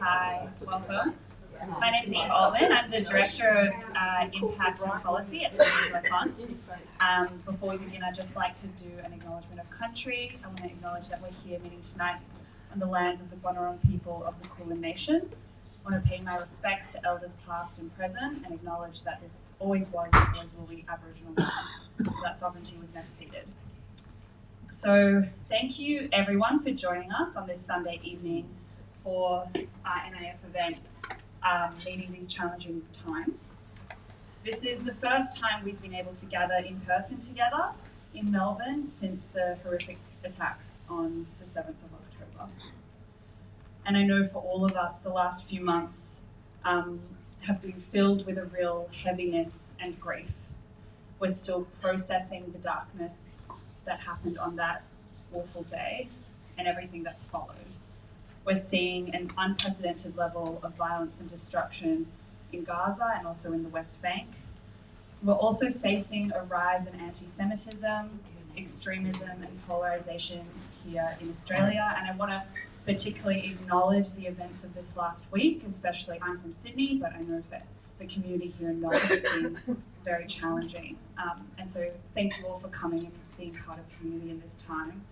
Hi, welcome. My name is Eve Altman. I'm the Director of Impact and Policy at the Israel Fund. Before we begin, I'd just like to do an acknowledgement of country. I want to acknowledge that we're here meeting tonight on the lands of the Bonorong people of the Kulin Nation. I want to pay my respects to elders past and present and acknowledge that this always was and always will be Aboriginal land. That sovereignty was never ceded. So thank you everyone for joining us on this Sunday evening for our NIF event, meeting these challenging times. This is the first time we've been able to gather in person together in Melbourne since the horrific attacks on the 7th of October. And I know for all of us, the last few months have been filled with a real heaviness and grief. We're still processing the darkness that happened on that awful day and everything that's followed. We're seeing an unprecedented level of violence and destruction in Gaza and also in the West Bank. We're also facing a rise in anti-Semitism, extremism and polarization here in Australia. And I want to particularly acknowledge the events of this last week, especially I'm from Sydney, but I know that the community here in Melbourne has been very challenging. And so thank you all for coming and being part of community in this time.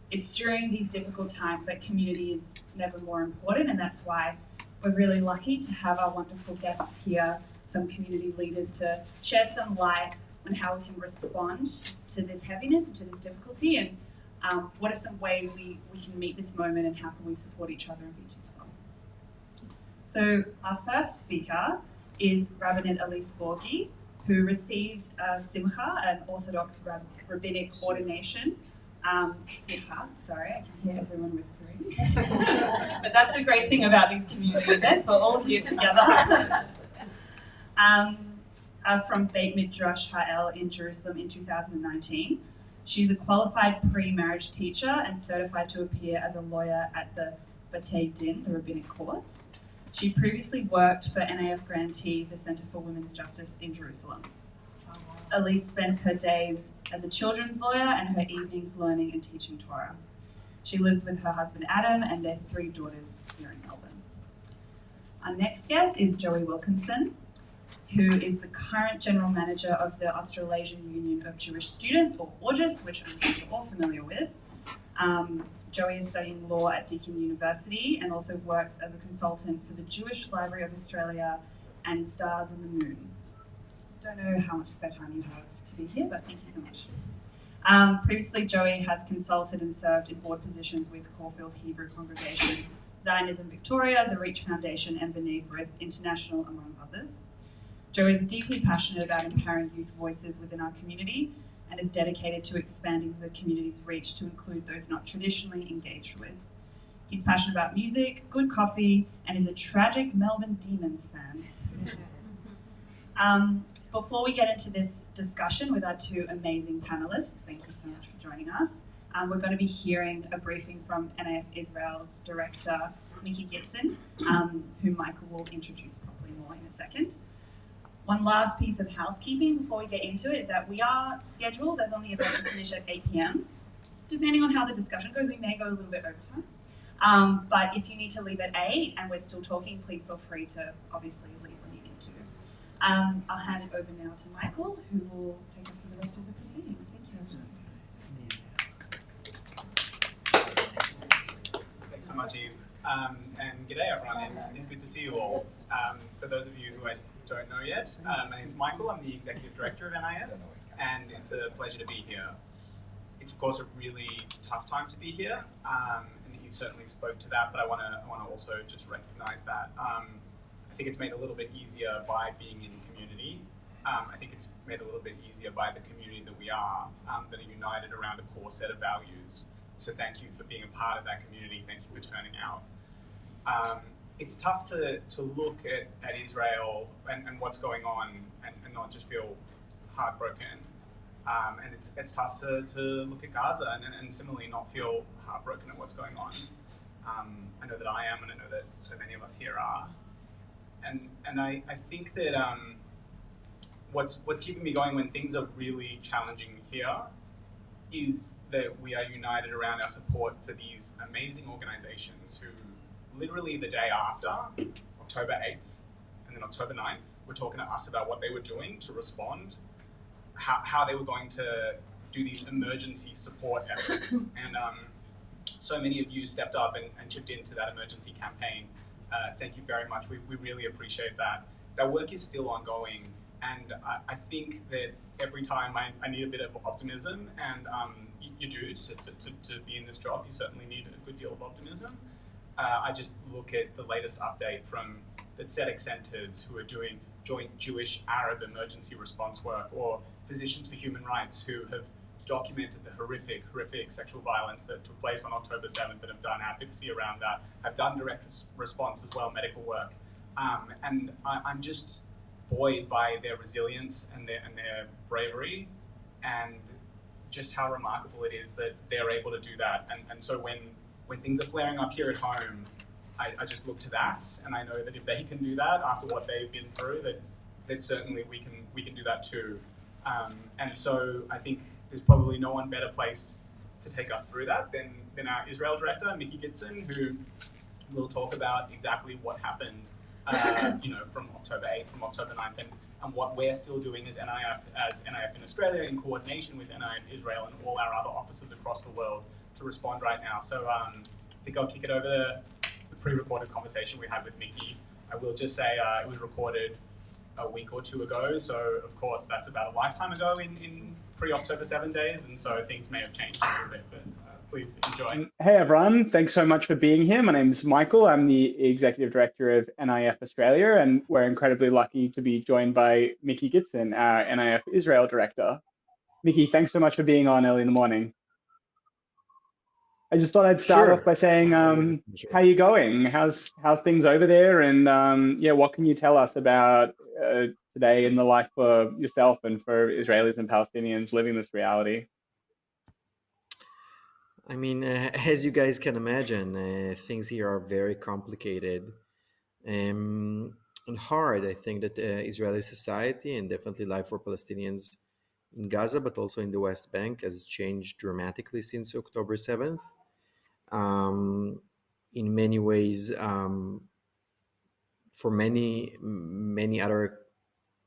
It's during these difficult times that community is never more important, and that's why we're really lucky to have our wonderful guests here, some community leaders, to share some light on how we can respond to this heaviness, to this difficulty, and what are some ways we can meet this moment and how can we support each other and be together. So our first speaker is Rabbanit Ellyse Borghi, who received a simcha, an Orthodox rabbinic ordination. Simcha, sorry, I can hear everyone whispering. But that's the great thing about these community events, we're all here together. From Beit Midrash Ha'el in Jerusalem in 2019. She's a qualified pre-marriage teacher and certified to appear as a lawyer at the Batei Din, the rabbinic courts. She previously worked for NIF grantee, the Center for Women's Justice in Jerusalem. Ellyse spends her days as a children's lawyer and her evenings learning and teaching Torah. She lives with her husband Adam and their 3 daughters here in Melbourne. Our next guest is Joey Wilkinson, who is the current general manager of the Australasian Union of Jewish Students, or AUJS, which I'm sure you're all familiar with. Joey is studying law at Deakin University and also works as a consultant for the Jewish Library of Australia and Stars and the Moon. Don't know how much spare time you have to be here, but thank you so much. Previously, Joey has consulted and served in board positions with Caulfield Hebrew Congregation, Zionism Victoria, the Reach Foundation, and B'nai B'rith International, among others. Joey is deeply passionate about empowering youth voices within our community and is dedicated to expanding the community's reach to include those not traditionally engaged with. He's passionate about music, good coffee, and is a tragic Melbourne Demons fan. Before we get into this discussion with our 2 amazing panelists, thank you so much for joining us, we're going to be hearing a briefing from NIF Israel's director, Mickey Gibson, who Michael will introduce properly more in a second. One last piece of housekeeping before we get into it is that we are scheduled as on the event to finish at 8 p.m. Depending on how the discussion goes, we may go a little bit over time. But if you need to leave at 8 and we're still talking, please feel free to obviously leave when you need to. I'll hand it over now to Michael, who will take us through the rest of the proceedings. Thank you. Thanks so much, Eve. And g'day everyone, it's good to see you all. For those of you who I don't know yet, my name is Michael, I'm the Executive Director of NIF, and it's a pleasure to be here. It's of course a really tough time to be here, and you certainly spoke to that, but I want to also just recognise that. I think it's made a little bit easier by being in community. I think it's made a little bit easier by the community that we are, that are united around a core set of values. So thank you for being a part of that community, thank you for turning out. It's tough to look at Israel and what's going on and not just feel heartbroken. And it's tough to look at Gaza and similarly not feel heartbroken at what's going on. I know that I am, and I know that so many of us here are. And I think that what's keeping me going when things are really challenging here is that we are united around our support for these amazing organizations who literally the day after, October 8th, and then October 9th, were talking to us about what they were doing to respond, how they were going to do these emergency support efforts. And so many of you stepped up and chipped into that emergency campaign. Thank you very much. We really appreciate that. That work is still ongoing, and I think that every time I need a bit of optimism, and you do, to be in this job, you certainly need a good deal of optimism. I just look at the latest update from the Tzedek centers who are doing joint Jewish-Arab emergency response work, or Physicians for Human Rights who have documented the horrific sexual violence that took place on October 7th and have done advocacy around that, have done direct response as well, medical work. And I'm just buoyed by their resilience and their bravery, and just how remarkable it is that they're able to do that. And so when things are flaring up here at home, I just look to that, and I know that if they can do that after what they've been through, that certainly we can do that too. And so I think there's probably no one better placed to take us through that than our Israel director, Mickey Gitson, who will talk about exactly what happened, from October 8th, from October 9th, and what we're still doing as NIF in Australia, in coordination with NIF Israel and all our other offices across the world to respond right now. So I think I'll kick it over to the pre-recorded conversation we had with Mickey. I will just say it was recorded a week or two ago, so of course that's about a lifetime ago in pre-October 7 days, and so things may have changed a little bit, but please enjoy. Hey everyone, thanks so much for being here. My name's Michael. I'm the Executive Director of NIF Australia, and we're incredibly lucky to be joined by Mickey Gitson, our NIF Israel Director. Mickey, thanks so much for being on early in the morning. I just thought I'd start off by saying, how you going? How's things over there? And yeah, what can you tell us about today in the life for yourself and for Israelis and Palestinians living this reality? I mean, as you guys can imagine, things here are very complicated and hard. I think that Israeli society and definitely life for Palestinians in Gaza, but also in the West Bank, has changed dramatically since October 7th. In many ways, for many other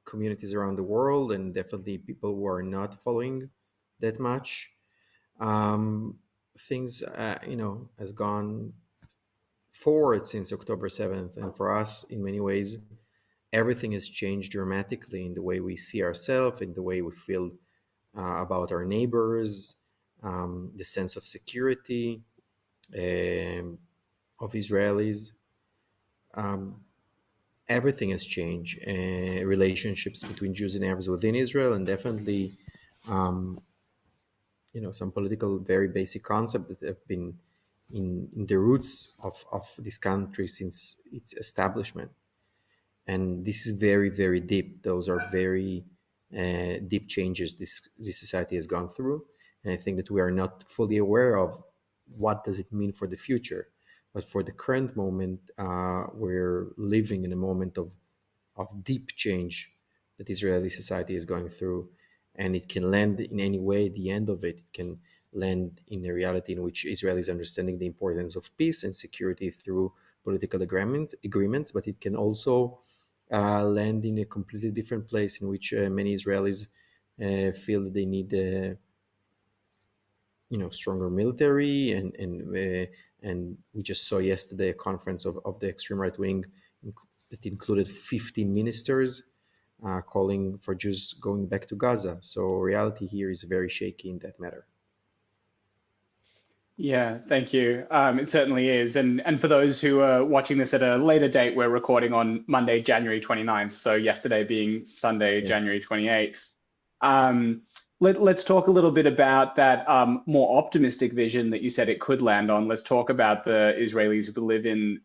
communities around the world, and definitely people who are not following that much, things has gone forward since October 7th, and for us, in many ways, everything has changed dramatically in the way we see ourselves, in the way we feel about our neighbors, the sense of security of Israelis. Everything has changed. Relationships between Jews and Arabs within Israel, and definitely, some political, very basic concepts that have been in the roots of this country since its establishment. And this is very, very deep. Those are very deep changes this society has gone through. And I think that we are not fully aware of what does it mean for the future. But for the current moment, we're living in a moment of deep change that Israeli society is going through. And it can land in any way, the end of it can land in a reality in which Israel is understanding the importance of peace and security through political agreements, but it can also land in a completely different place in which many Israelis feel that they need stronger military, and we just saw yesterday a conference of the extreme right wing that included 50 ministers calling for Jews going back to Gaza. So reality here is very shaky in that matter. Yeah, thank you. It certainly is. And for those who are watching this at a later date, we're recording on Monday, January 29th. So yesterday being Sunday, January 28th. Let's talk a little bit about that more optimistic vision that you said it could land on. Let's talk about the Israelis who live in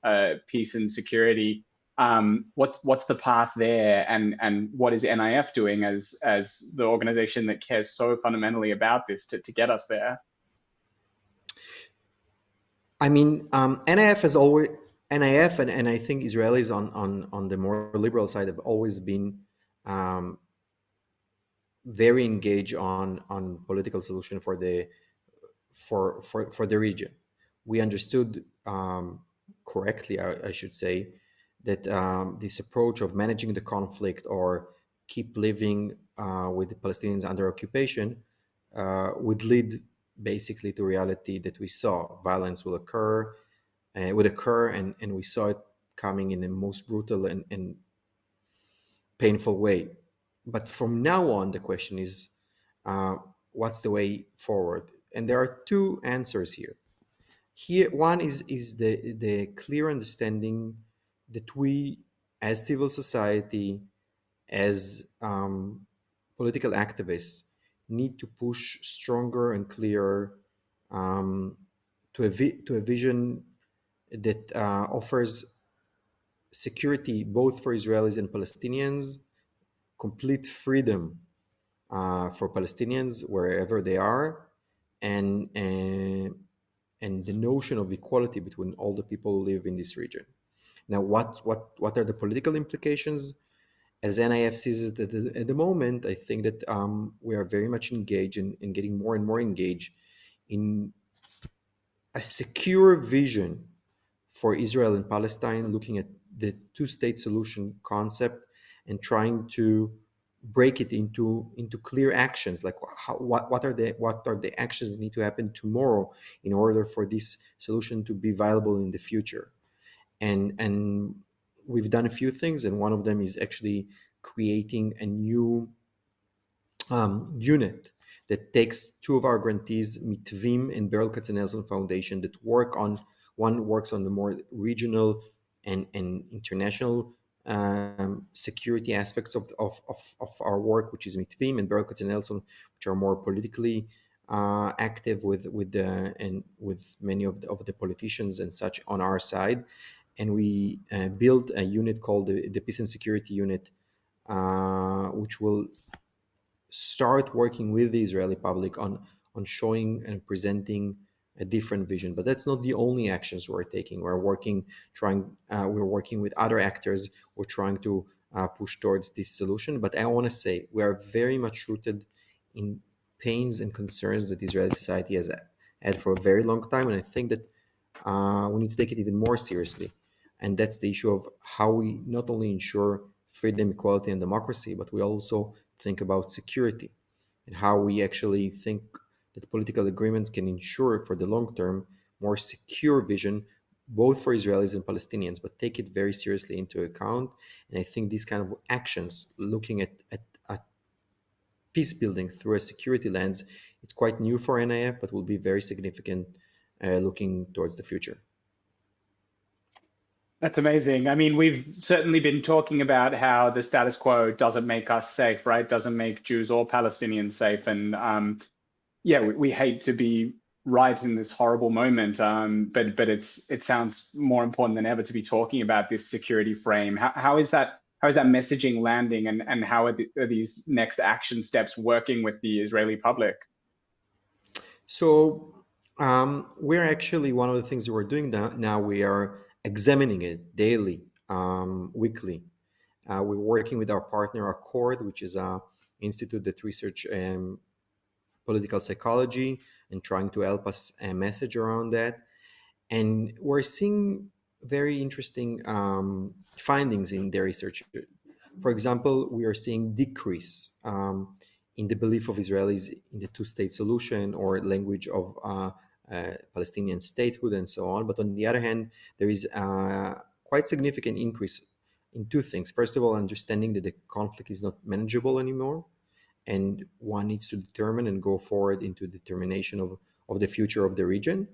peace and security. What's the path there, and what is NIF doing as the organization that cares so fundamentally about this to get us there? I mean, NIF has always and I think Israelis on the more liberal side have always been very engaged on political solution for the region. We understood correctly, I should say, that this approach of managing the conflict or keep living with the Palestinians under occupation would lead basically to reality that we saw. Violence will occur, and we saw it coming in the most brutal and painful way. But from now on, the question is, what's the way forward? And there are two answers here. Here, one is the clear understanding that we, as civil society, as political activists, need to push stronger and clearer to a vision that offers security both for Israelis and Palestinians, complete freedom for Palestinians wherever they are, and and the notion of equality between all the people who live in this region. Now, what are the political implications? As NIF sees it at the moment, I think that we are very much engaged in getting more and more engaged in a secure vision for Israel and Palestine, looking at the two-state solution concept and trying to break it into clear actions, like what are the actions that need to happen tomorrow in order for this solution to be viable in the future. And we've done a few things, and one of them is actually creating a new unit that takes two of our grantees, Mitvim and Beryl Katzenelson Foundation, that one works on the more regional and international security aspects of our work, which is Mitvim, and Beryl Katzenelson, which are more politically active with many of the politicians and such on our side. And we built a unit called the Peace and Security Unit, which will start working with the Israeli public on showing and presenting a different vision. But that's not the only actions we're taking. We're working with other actors. We're trying to push towards this solution. But I want to say we are very much rooted in pains and concerns that Israeli society has had for a very long time, and I think that we need to take it even more seriously. And that's the issue of how we not only ensure freedom, equality, and democracy, but we also think about security and how we actually think that political agreements can ensure for the long term more secure vision both for Israelis and Palestinians, but take it very seriously into account. And I think these kind of actions, looking at peace building through a security lens, it's quite new for NIF, but will be very significant looking towards the future. That's amazing. I mean, we've certainly been talking about how the status quo doesn't make us safe, right? Doesn't make Jews or Palestinians safe. And yeah, we hate to be right in this horrible moment, but it sounds more important than ever to be talking about this security frame. How is that messaging landing, and how are these next action steps working with the Israeli public? So we're actually, one of the things that we're doing now, we are examining it daily, weekly. We're working with our partner Accord, which is an institute that research political psychology and trying to help us message around that. And we're seeing very interesting findings in their research. For example, we are seeing decrease in the belief of Israelis in the two-state solution or language of Palestinian statehood and so on. But on the other hand, there is a quite significant increase in two things. First of all, understanding that the conflict is not manageable anymore, and one needs to determine and go forward into determination of the future of the region.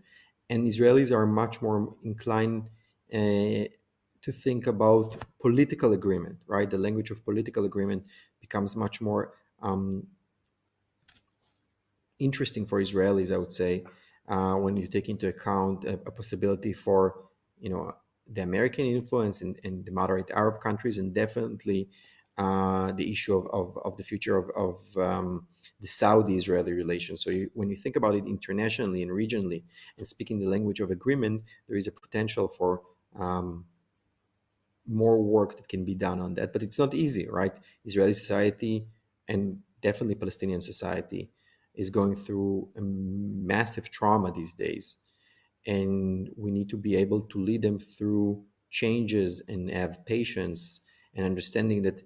And Israelis are much more inclined to think about political agreement, right? The language of political agreement becomes much more interesting for Israelis, I would say, when you take into account a possibility for, the American influence in the moderate Arab countries, and definitely the issue of the future of the Saudi-Israeli relations. So when you think about it internationally and regionally and speaking the language of agreement, there is a potential for more work that can be done on that. But it's not easy, right? Israeli society and definitely Palestinian society is going through a massive trauma these days. and we need to be able to lead them through changes and have patience and understanding that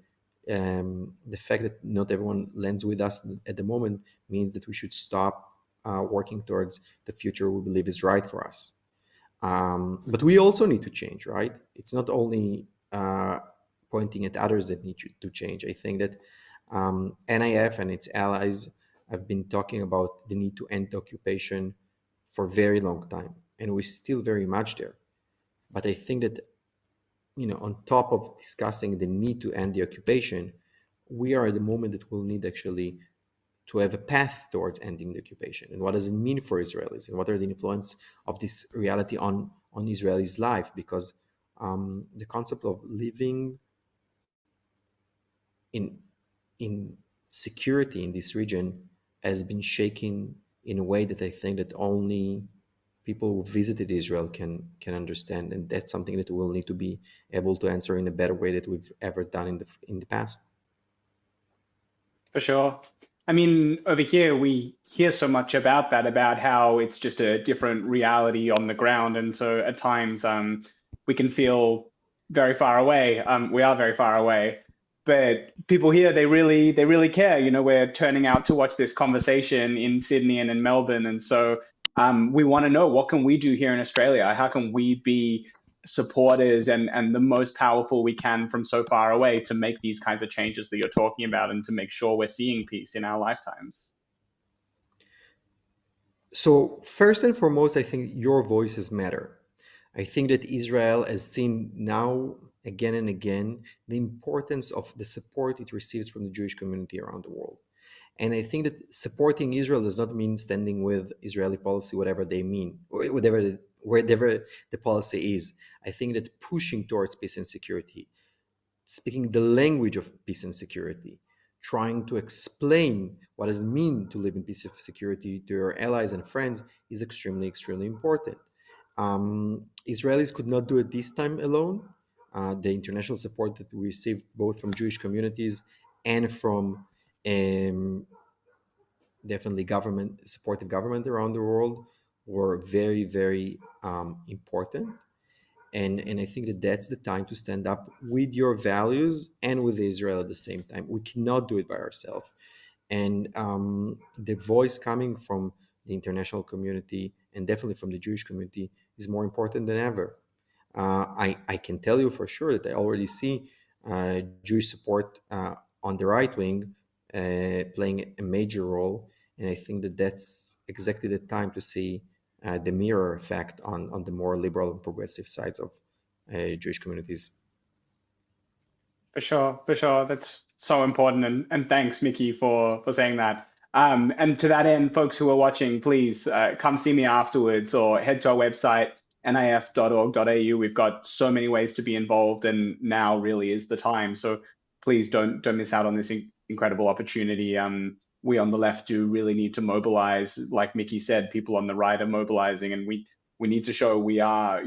the fact that not everyone lands with us at the moment means that we should stop working towards the future we believe is right for us. But we also need to change, right? It's not only pointing at others that need to change. I think that NIF and its allies have been talking about the need to end the occupation for a very long time, and we're still very much there. But I think that, on top of discussing the need to end the occupation, we are at the moment that we'll need actually to have a path towards ending the occupation. And what does it mean for Israelis? And what are the influence of this reality on Israelis' life? Because the concept of living in in security in this region has been shaken in a way that I think that only people who visited Israel can understand, and that's something that we'll need to be able to answer in a better way that we've ever done in the past. For sure. I mean, over here, we hear so much about that, about how it's just a different reality on the ground. And so at times, we can feel very far away. We are very far away. But people here, they really care. You know, we're turning out to watch this conversation in Sydney and in Melbourne. And so we want to know, what can we do here in Australia? How can we be supporters and the most powerful we can from so far away to make these kinds of changes that you're talking about and to make sure we're seeing peace in our lifetimes? So first and foremost, I think your voices matter. I think that Israel has seen now again and again the importance of the support it receives from the Jewish community around the world. And I think that supporting Israel does not mean standing with Israeli policy, whatever they mean, or whatever the policy is. I think that pushing towards peace and security, speaking the language of peace and security, trying to explain what does it mean to live in peace and security to your allies and friends is extremely, extremely important. Israelis could not do it this time alone. The international support that we received both from Jewish communities and from definitely supportive government around the world were very, very important. And I think that that's the time to stand up with your values and with Israel at the same time. We cannot do it by ourselves. And the voice coming from the international community and definitely from the Jewish community is more important than ever. I can tell you for sure that I already see Jewish support on the right wing playing a major role. And I think that that's exactly the time to see the mirror effect on the more liberal and progressive sides of Jewish communities. For sure, for sure. That's so important. And thanks, Mickey, for saying that. And to that end, folks who are watching, please come see me afterwards or head to our website, nif.org.au. We've got so many ways to be involved, and now really is the time. So please don't miss out on this incredible opportunity. We on the left do really need to mobilize. Like Mickey said, people on the right are mobilizing, and we need to show we are,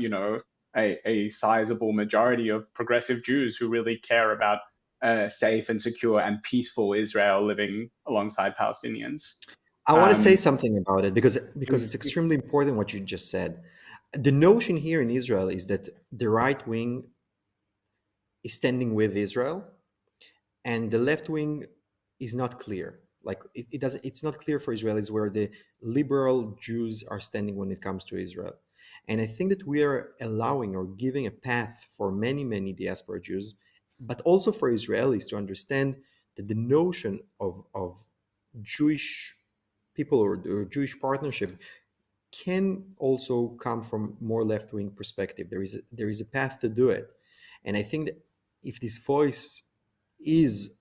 a sizable majority of progressive Jews who really care about a safe and secure and peaceful Israel living alongside Palestinians. I want to say something about it because it's extremely important what you just said. The notion here in Israel is that the right wing is standing with Israel and the left wing is not clear. Like it's not clear for Israelis where the liberal Jews are standing when it comes to Israel. And I think that we are allowing or giving a path for many, many diaspora Jews, but also for Israelis to understand that the notion of Jewish people or Jewish partnership can also come from more left-wing perspective. There is a path to do it. And I think that if this voice is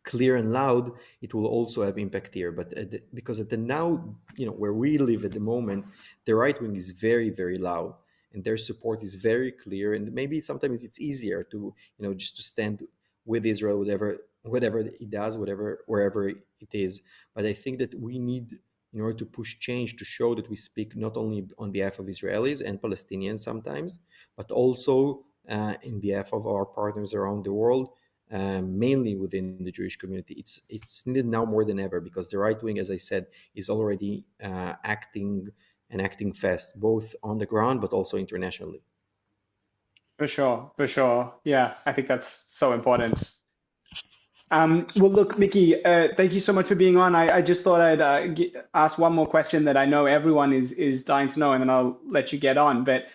clear and loud, it will also have impact here. But because at the now, where we live at the moment, the right wing is very, very loud, and their support is very clear. And maybe sometimes it's easier to, just to stand with Israel, whatever it does, wherever it is. But I think that we need, in order to push change, to show that we speak not only on behalf of Israelis and Palestinians sometimes, but also in behalf of our partners around the world. Mainly within the Jewish community. It's needed now more than ever because the right wing, as I said, is already acting and acting fast, both on the ground but also internationally. For sure, for sure. Yeah, I think that's so important. Well, look, Mickey, thank you so much for being on. I just thought I'd ask one more question that I know everyone is dying to know, and then I'll let you get on. But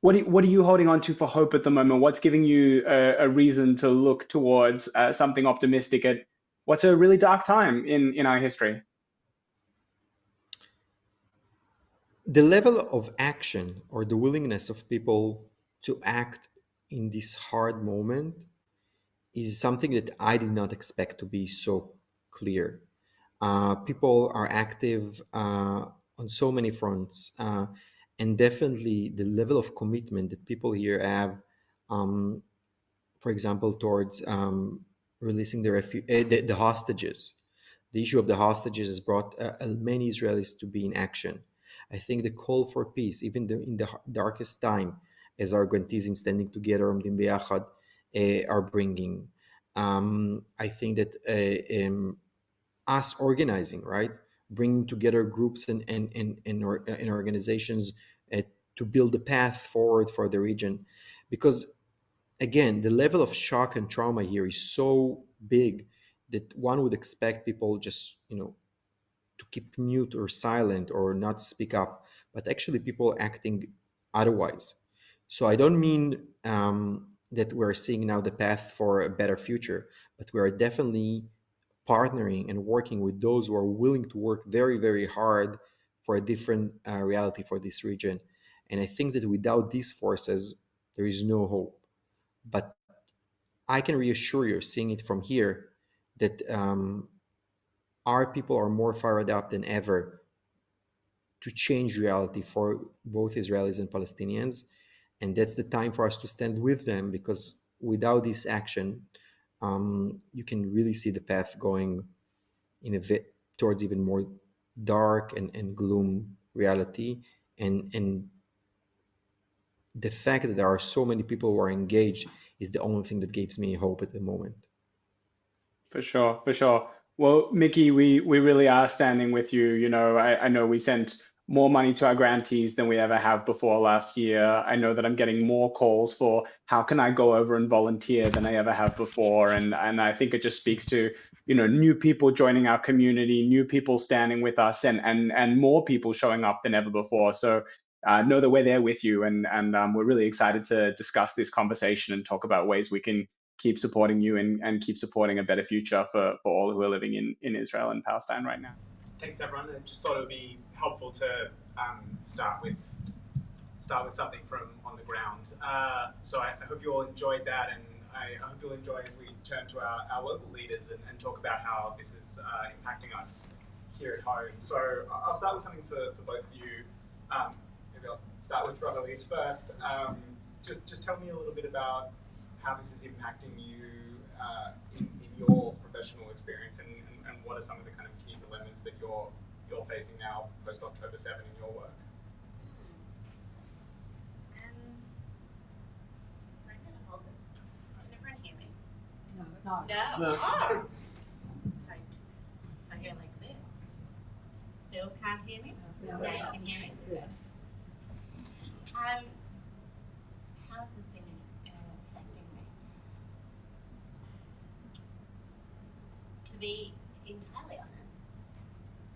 what are you holding on to for hope at the moment? What's giving you a reason to look towards something optimistic at what's a really dark time in our history? The level of action or the willingness of people to act in this hard moment is something that I did not expect to be so clear. People are active on so many fronts, and definitely the level of commitment that people here have, um, for example, towards releasing the hostages. The issue of the hostages has brought many Israelis to be in action. I think the call for peace, even in the darkest time, as our grantees in standing together, Omdim B'Yachad, are bringing. I think that us organizing, right, bringing together groups and organizations to build a path forward for the region, because again, the level of shock and trauma here is so big that one would expect people just, to keep mute or silent or not speak up, but actually people acting otherwise. So I don't mean that we're seeing now the path for a better future, but we are definitely partnering and working with those who are willing to work very, very hard for a different reality for this region. And I think that without these forces, there is no hope. But I can reassure you, seeing it from here, that our people are more fired up than ever to change reality for both Israelis and Palestinians. And that's the time for us to stand with them, because without this action, you can really see the path going towards even more dark and gloom reality. And the fact that there are so many people who are engaged is the only thing that gives me hope at the moment. For sure, for sure. Well, Mickey, we really are standing with you. You know, I know we sent more money to our grantees than we ever have before last year. I know that I'm getting more calls for how can I go over and volunteer than I ever have before. And I think it just speaks to, new people joining our community, new people standing with us, and more people showing up than ever before. So know that we're there with you, and we're really excited to discuss this conversation and talk about ways we can keep supporting you and keep supporting a better future for all who are living in Israel and Palestine right now. Thanks, everyone. I just thought it would be helpful to start with something from on the ground. So I hope you all enjoyed that, and I hope you'll enjoy as we turn to our local leaders and talk about how this is impacting us here at home. So I'll start with something for both of you. Maybe I'll start with Rabbanit Ellyse first. Just tell me a little bit about how this is impacting you in your professional experience, and what are some of the kind of key dilemmas that you're facing now post October 7 in your work? Can everyone hear me? No. No. Oh. So I go like this. Still can't hear me? No. Now you can hear me? Yeah. How has this been affecting me? To be entirely honest,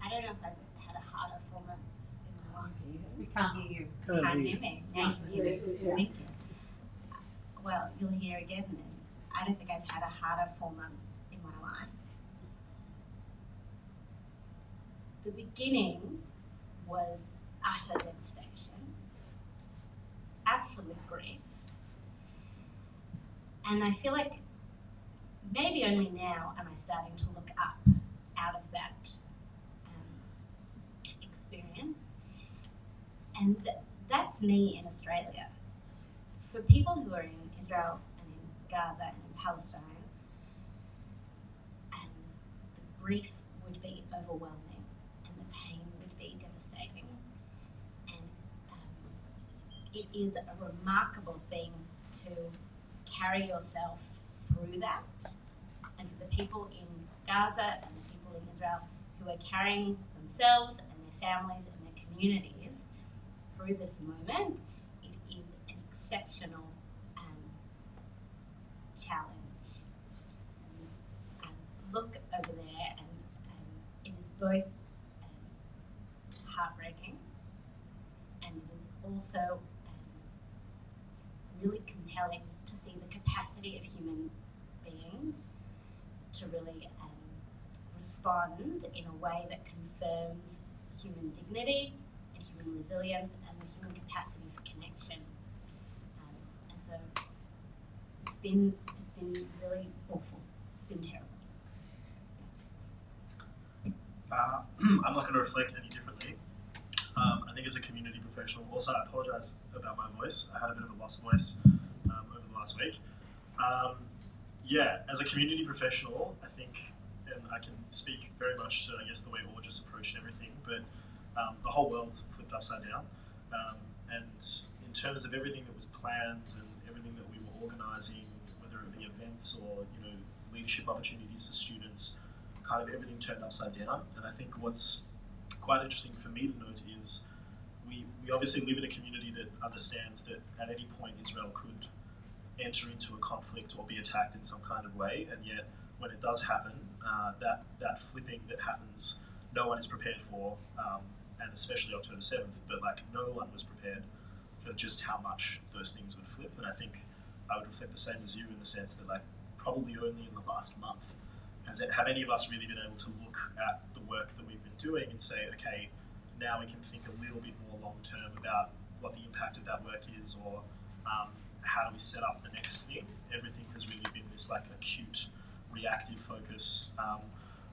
I don't know if I've had a harder 4 months in my life. We can't hear you. Can't hear me. Now you can hear me. Yeah. Thank you. Well, you'll hear again then. I don't think I've had a harder 4 months in my life. The beginning was utter devastation, absolute grief. And I feel like maybe only now am I starting to look up out of that experience. And that's me in Australia. For people who are in Israel and in Gaza and in Palestine, the grief would be overwhelming and the pain would be devastating. And it is a remarkable thing to carry yourself through that. And for the people in Gaza and the people in Israel who are carrying themselves and their families and their communities through this moment, it is an exceptional challenge. Look over there, and it is both heartbreaking, and it is also really compelling to see the capacity of human beings to really respond in a way that confirms human dignity and human resilience and the human capacity for connection. And so it's been really awful. It's been terrible. I'm not going to reflect any differently. I think as a community professional, also I apologise about my voice. I had a bit of a lost voice over the last week. Yeah, as a community professional, I think, and I can speak very much to, I guess, the way AUJS approached everything, but the whole world flipped upside down. And in terms of everything that was planned and everything that we were organising, whether it be events or, you know, leadership opportunities for students, kind of everything turned upside down. And I think what's quite interesting for me to note is we obviously live in a community that understands that at any point Israel could enter into a conflict or be attacked in some kind of way, and yet when it does happen, that flipping that happens, no one is prepared for, and especially October 7th, but like no one was prepared for just how much those things would flip. And I think I would reflect the same as you in the sense that, like, probably only in the last month have any of us really been able to look at the work that we've been doing and say, okay, now we can think a little bit more long term about what the impact of that work is, or how do we set up the next thing. Everything has really been this like acute, reactive focus.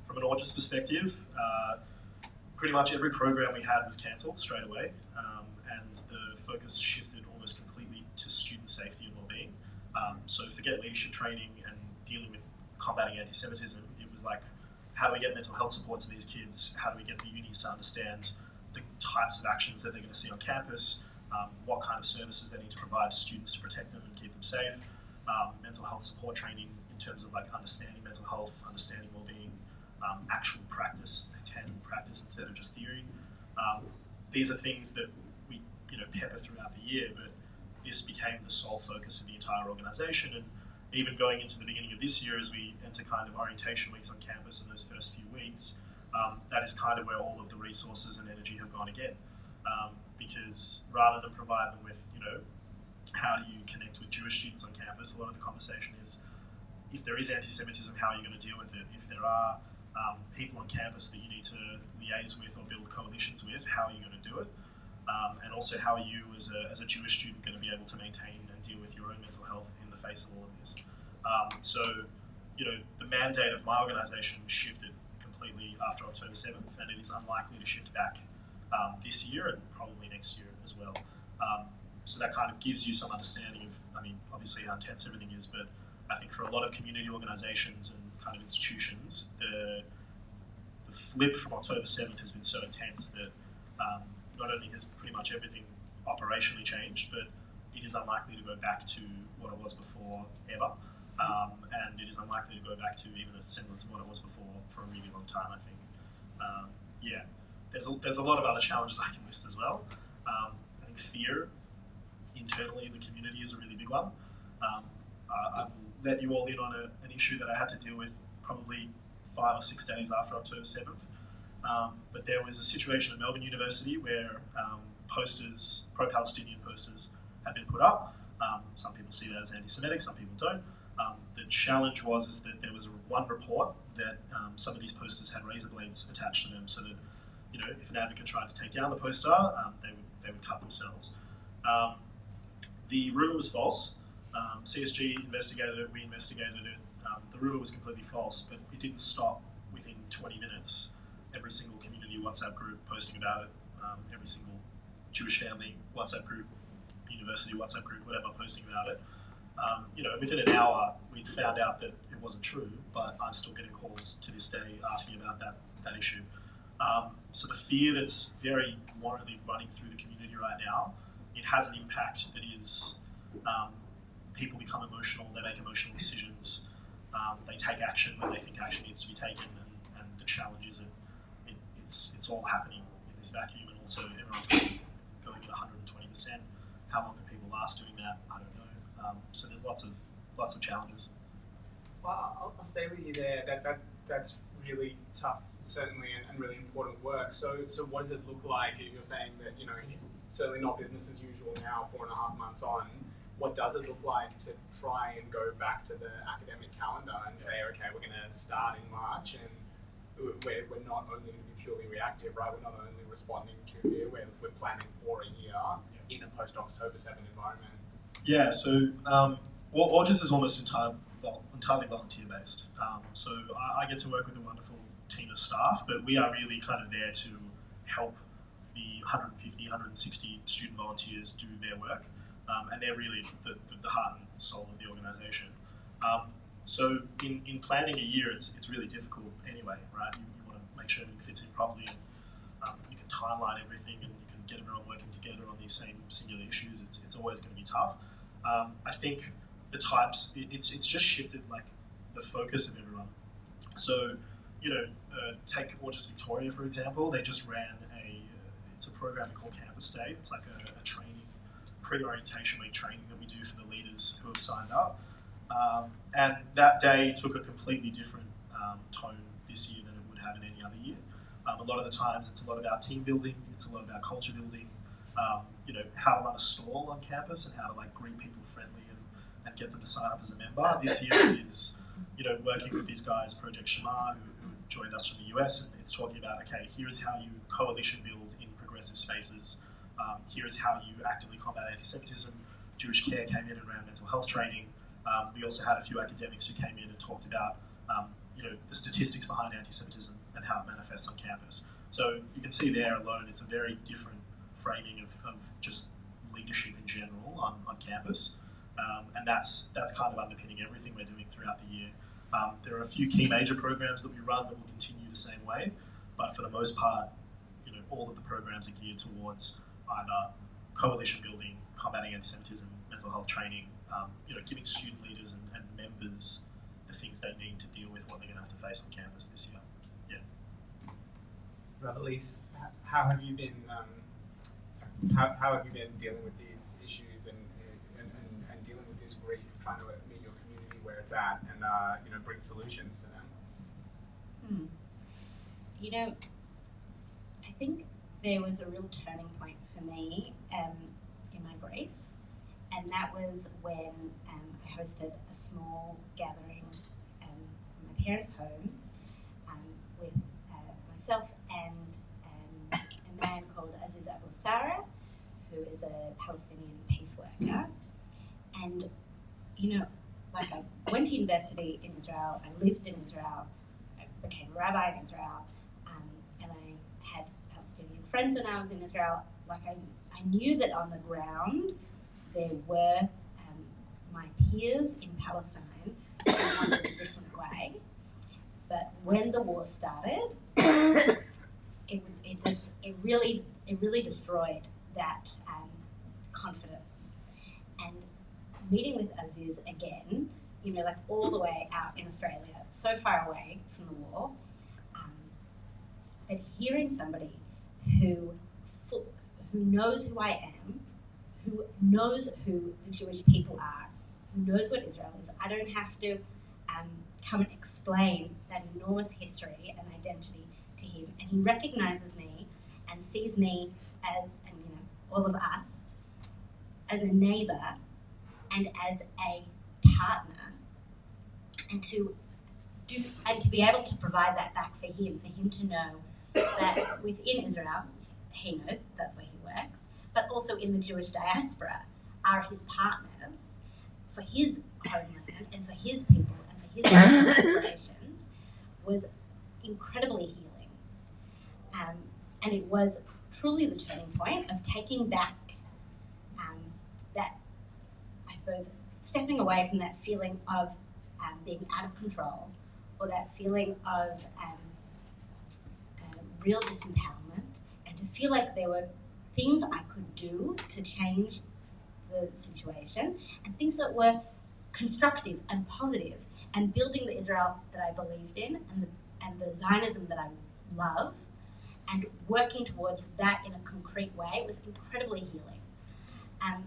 From an AUJS perspective, pretty much every program we had was cancelled straight away, and the focus shifted almost completely to student safety and well-being. So forget leadership training and dealing with combating anti-Semitism. It was like, how do we get mental health support to these kids? How do we get the unis to understand the types of actions that they're going to see on campus? What kind of services they need to provide to students to protect them and keep them safe? Mental health support training in terms of like understanding mental health, understanding well-being, actual practice, tangible practice instead of just theory. These are things that we, you know, pepper throughout the year, but this became the sole focus of the entire organisation. And even going into the beginning of this year, as we enter kind of orientation weeks on campus in those first few weeks, that is kind of where all of the resources and energy have gone again. Because rather than provide them with, you know, how do you connect with Jewish students on campus, a lot of the conversation is, if there is anti-Semitism, how are you going to deal with it? If there are people on campus that you need to liaise with or build coalitions with, how are you going to do it? And also, how are you as a Jewish student going to be able to maintain and deal with your own mental health in the face of all of this? So, you know, the mandate of my organisation shifted completely after October 7th, and it is unlikely to shift back this year and probably next year as well. So that kind of gives you some understanding of, I mean, obviously how intense everything is, but I think for a lot of community organisations and kind of institutions, the flip from October 7th has been so intense that not only has pretty much everything operationally changed, but it is unlikely to go back to what it was before ever. And it is unlikely to go back to even a semblance of what it was before for a really long time, I think. Yeah, there's a lot of other challenges I can list as well. I think fear internally in the community is a really big one. I will let you all in on an issue that I had to deal with probably 5 or 6 days after October 7th. But there was a situation at Melbourne University where posters, pro-Palestinian posters, had been put up. Some people see that as anti-Semitic, some people don't. The challenge was that there was one report that some of these posters had razor blades attached to them, so that, you know, if an advocate tried to take down the poster, they would cut themselves. The rumour was false. CSG investigated it, we investigated it. The rumour was completely false, but it didn't stop within 20 minutes. Every single community WhatsApp group posting about it, every single Jewish family WhatsApp group, university WhatsApp group, whatever, posting about it. You know, within an hour, we'd found out that it wasn't true, but I'm still getting calls to this day asking about that issue. So the fear that's very warrantedly running through the community right now, it has an impact that is, people become emotional, they make emotional decisions, they take action when they think action needs to be taken, and the challenge is that it's all happening in this vacuum, and So everyone's going at 120%. How long can people last doing that? I don't know. So there's lots of challenges. Well, I'll stay with you there. That's really tough, certainly, and really important work. So what does it look like? You're saying that certainly not business as usual now, 4.5 months on. What does it look like to try and go back to the academic calendar and say, okay, we're going to start in March, and we're not only going to be purely reactive, right? We're not only responding to fear, we're planning for a year in a post-October 7 environment. Yeah, so AUJS is almost entirely volunteer-based. So I get to work with a wonderful team of staff, but we are really kind of there to help the 150, 160 student volunteers do their work. And they're really the heart and soul of the organisation. So in planning a year, it's really difficult anyway, right? You want to make sure everything fits in properly, and you can timeline everything, and you can get everyone working together on these same singular issues. It's always going to be tough. I think the types, it's just shifted like the focus of everyone. So, take AUJS Victoria, for example. They just ran it's a program called Campus Day. It's like a training, pre-orientation week training that we do for the leaders who have signed up. And that day took a completely different tone this year than it would have in any other year. A lot of the times it's a lot about team building, it's a lot about culture building, how to run a stall on campus and how to greet people friendly and get them to sign up as a member. This year it is, working with these guys, Project Shamar, who joined us from the US, and it's talking about, okay, here is how you coalition build in progressive spaces. Here is how you actively combat anti-Semitism. Jewish Care came in and ran mental health training. We also had a few academics who came in and talked about the statistics behind anti-Semitism and how it manifests on campus. So you can see there alone, it's a very different framing of just leadership in general on campus. And that's kind of underpinning everything we're doing throughout the year. There are a few key major programs that we run that will continue the same way, but for the most part, all of the programs are geared towards either coalition building, combating anti-Semitism, mental health training, giving student leaders and members the things they need to deal with what they're going to have to face on campus this year. Yeah. Ellyse, how have you been? How have you been dealing with these issues and dealing with this grief, trying to meet your community where it's at, and bring solutions to them? I think there was a real turning point for me in my grief, and that was when I hosted a small gathering in my parents' home with myself and a man called Aziz Abu Sarah, who is a Palestinian peace worker. And, I went to university in Israel, I lived in Israel, I became a rabbi in Israel, and I had Palestinian friends when I was in Israel. I knew that on the ground there were my peers in Palestine who wanted a different way. But when the war started, it really destroyed that confidence. And meeting with Aziz again, all the way out in Australia, so far away from the war, but hearing somebody who knows who I am, who knows who the Jewish people are, who knows what Israel is. I don't have to come and explain that enormous history and identity to him, and he recognizes me and sees me as, all of us, as a neighbor and as a partner, and to be able to provide that back for him to know that within Israel, he knows that's where he works, but also in the Jewish diaspora are his partners for his homeland and for his people and for his aspirations, was incredibly healing. And it was truly the turning point of taking back that, I suppose, stepping away from that feeling of being out of control, or that feeling of real disempowerment, and to feel like there were things I could do to change the situation, and things that were constructive and positive, and building the Israel that I believed in, and the Zionism that I love, and working towards that in a concrete way was incredibly healing. And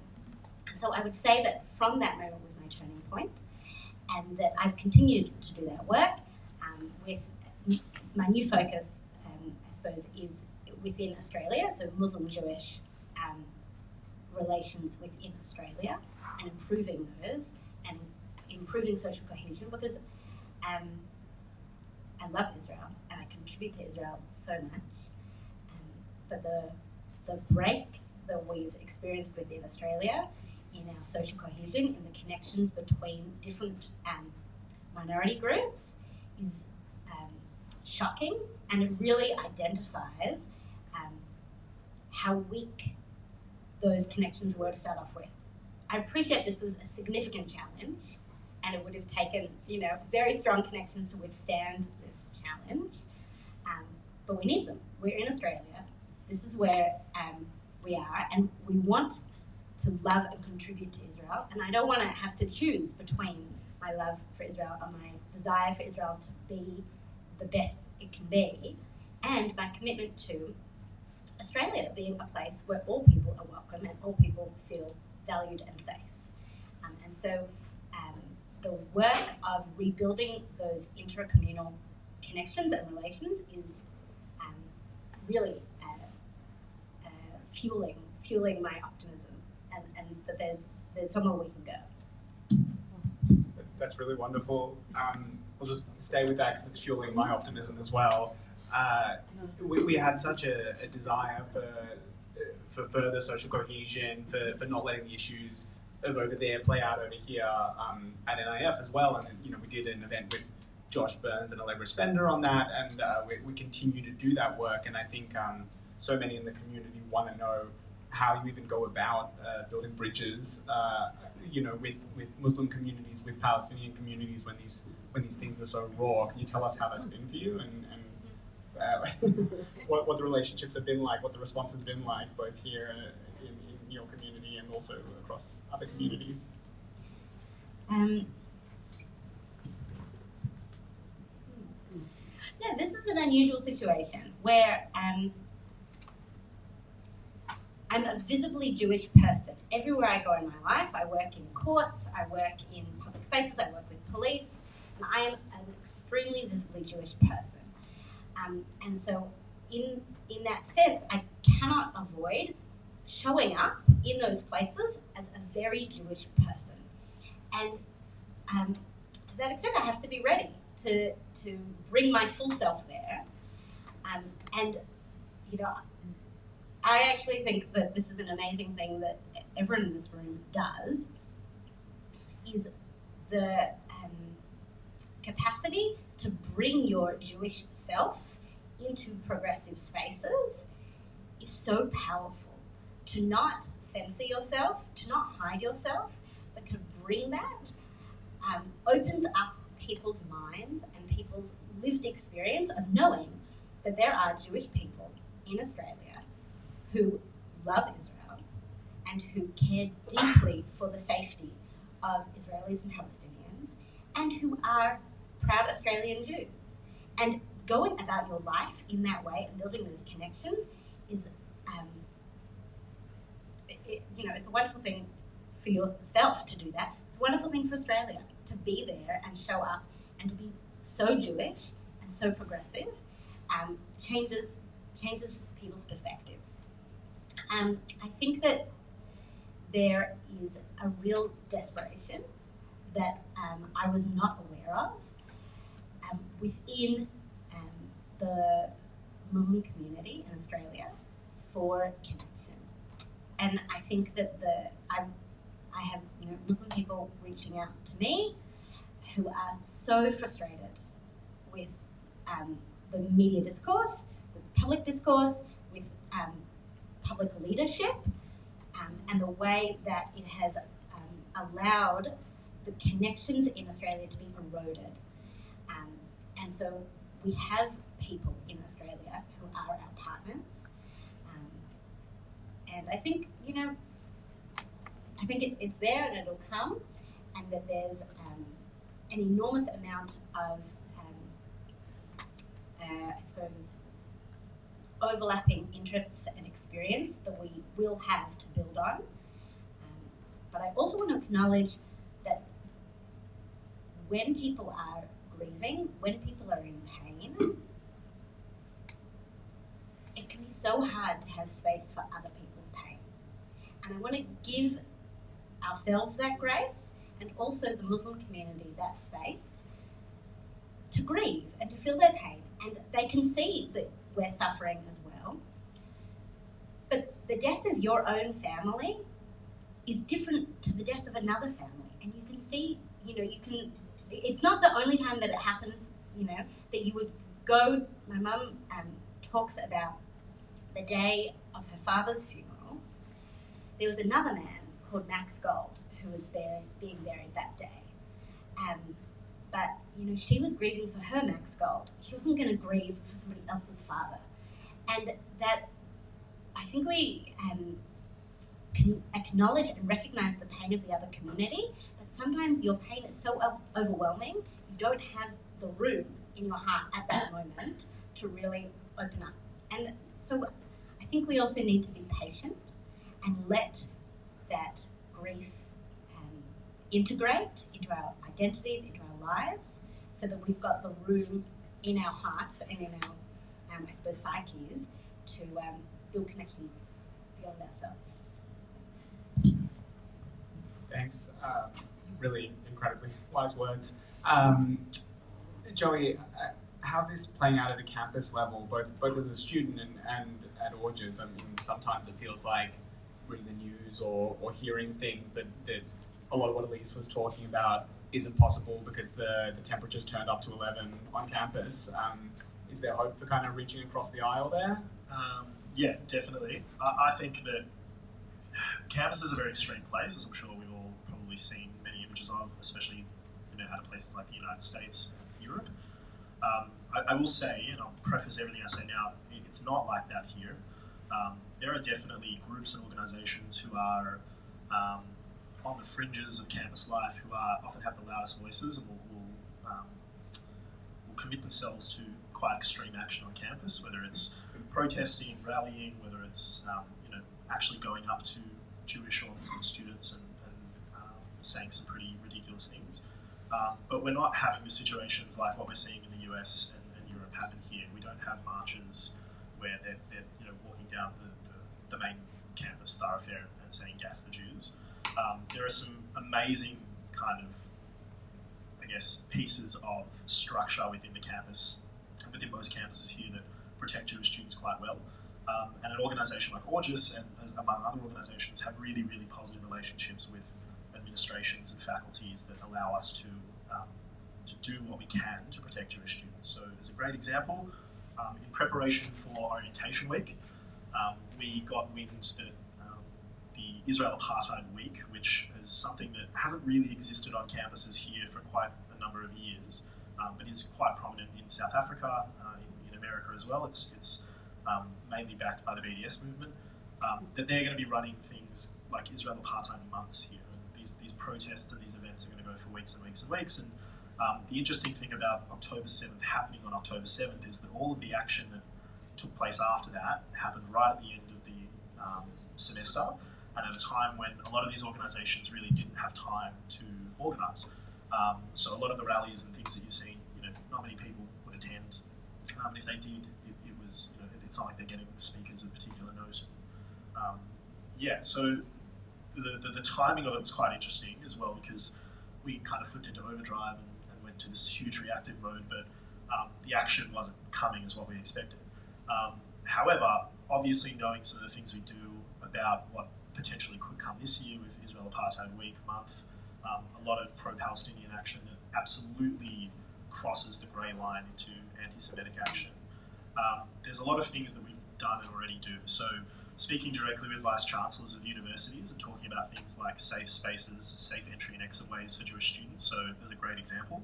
so I would say that from that moment was my turning point, and that I've continued to do that work with my new focus, I suppose, is within Australia, so Muslim-Jewish relations within Australia, and improving those, and improving social cohesion, because I love Israel and I contribute to Israel so much. But the break that we've experienced within Australia in our social cohesion, in the connections between different minority groups, is shocking, and it really identifies how weak those connections were to start off with. I appreciate this was a significant challenge, and it would have taken, very strong connections to withstand this challenge. But we need them. We're in Australia. This is where we are, and we want to love and contribute to Israel. And I don't want to have to choose between my love for Israel and my desire for Israel to be the best it can be, and my commitment to Australia being a place where all people are welcome and all people feel valued and safe. And so the work of rebuilding those intercommunal connections and relations is really fueling my optimism, and that there's somewhere we can go. That's really wonderful. I'll just stay with that because it's fueling my optimism as well. We had such a desire for further social cohesion, for not letting the issues of over there play out over here at NIF as well. And we did an event with Josh Burns and Allegra Spender on that, and we continue to do that work. And I think so many in the community want to know how you even go about building bridges, with Muslim communities, with Palestinian communities when these things are so raw. Can you tell us how that's been for you, and what the relationships have been like, what the response has been like, both here in your community and also across other communities? Yeah, this is an unusual situation where I'm a visibly Jewish person. Everywhere I go in my life, I work in courts, I work in public spaces, I work with police, and I am an extremely visibly Jewish person. And so in that sense, I cannot avoid showing up in those places as a very Jewish person. And to that extent, I have to be ready to bring my full self there. And I actually think that this is an amazing thing that everyone in this room does, is the capacity to bring your Jewish self into progressive spaces is so powerful. To not censor yourself, to not hide yourself, but to bring that opens up people's minds and people's lived experience of knowing that there are Jewish people in Australia who love Israel and who care deeply for the safety of Israelis and Palestinians, and who are proud Australian Jews. And going about your life in that way and building those connections is, it's a wonderful thing for yourself to do that. It's a wonderful thing for Australia to be there and show up and to be so Jewish and so progressive. Changes people's perspectives. I think that there is a real desperation that I was not aware of within the Muslim community in Australia for connection. And I think that I have Muslim people reaching out to me who are so frustrated with the media discourse, with public discourse, with public leadership, and the way that it has allowed the connections in Australia to be eroded. And so we have people in Australia who are our partners. And I think, it's there and it'll come, and that there's an enormous amount of, I suppose, overlapping interests and experience that we will have to build on. But I also want to acknowledge that when people are grieving, when people are in pain, it can be so hard to have space for other people's pain. And I want to give ourselves that grace and also the Muslim community that space to grieve and to feel their pain. And they can see that we're suffering as well. But the death of your own family is different to the death of another family. And you can see, it's not the only time that it happens, that you would go, my mum talks about the day of her father's funeral. There was another man called Max Gold who was being buried that day. But she was grieving for her Max Gold. She wasn't going to grieve for somebody else's father. And that, I think we can acknowledge and recognise the pain of the other community, but sometimes your pain is so overwhelming, you don't have the room in your heart at that moment to really open up. And so I think we also need to be patient and let that grief integrate into our identities, into our lives, so that we've got the room in our hearts and in our, I suppose, psyches to build connections beyond ourselves. Thanks. Really incredibly wise words. Joey, how's this playing out at a campus level, both as a student and at AUJS? I mean, sometimes it feels like reading the news or hearing things that a lot of what Ellyse was talking about isn't possible because the temperature's turned up to 11 on campus. Is there hope for kind of reaching across the aisle there? Yeah, definitely. I think that campus is a very extreme place, as I'm sure we've all probably seen many images of, especially out of places like the United States and Europe. I will say, and I'll preface everything I say now, it's not like that here. There are definitely groups and organisations who are on the fringes of campus life, who often have the loudest voices and will commit themselves to quite extreme action on campus, whether it's protesting, rallying, whether it's actually going up to Jewish or Muslim students and saying some pretty ridiculous things. But we're not having the situations like what we're seeing in the US and Europe happen here. We don't have marches where they're walking down the main campus thoroughfare and saying "Gas the Jews." There are some amazing kind of, pieces of structure within the campus, and within most campuses here, that protect Jewish students quite well. And an organisation like AUJS, and among other organisations, have really, really positive relationships with administrations and faculties that allow us to do what we can to protect Jewish students. So as a great example, in preparation for Orientation Week, we got wind that the Israel Apartheid Week, which is something that hasn't really existed on campuses here for quite a number of years, but is quite prominent in South Africa, in America as well. It's mainly backed by the BDS movement, that they're going to be running things like Israel Apartheid months here. And these protests and these events are going to go for weeks and weeks and weeks. And the interesting thing about October 7th happening on October 7th is that all of the action that took place after that happened right at the end of the semester, and at a time when a lot of these organisations really didn't have time to organise. So a lot of the rallies and things that you've seen, not many people would attend. If they did, it was, it's not like they're getting speakers of particular note. So the timing of it was quite interesting as well, because we kind of flipped into overdrive and went to this huge reactive mode, but the action wasn't coming as what we expected. However, obviously knowing some of the things we do about what potentially could come this year with Israel Apartheid Week month, a lot of pro-Palestinian action that absolutely crosses the grey line into anti-Semitic action. There's a lot of things that we've done and already do. So speaking directly with vice chancellors of universities and talking about things like safe spaces, safe entry and exit ways for Jewish students. So there's a great example.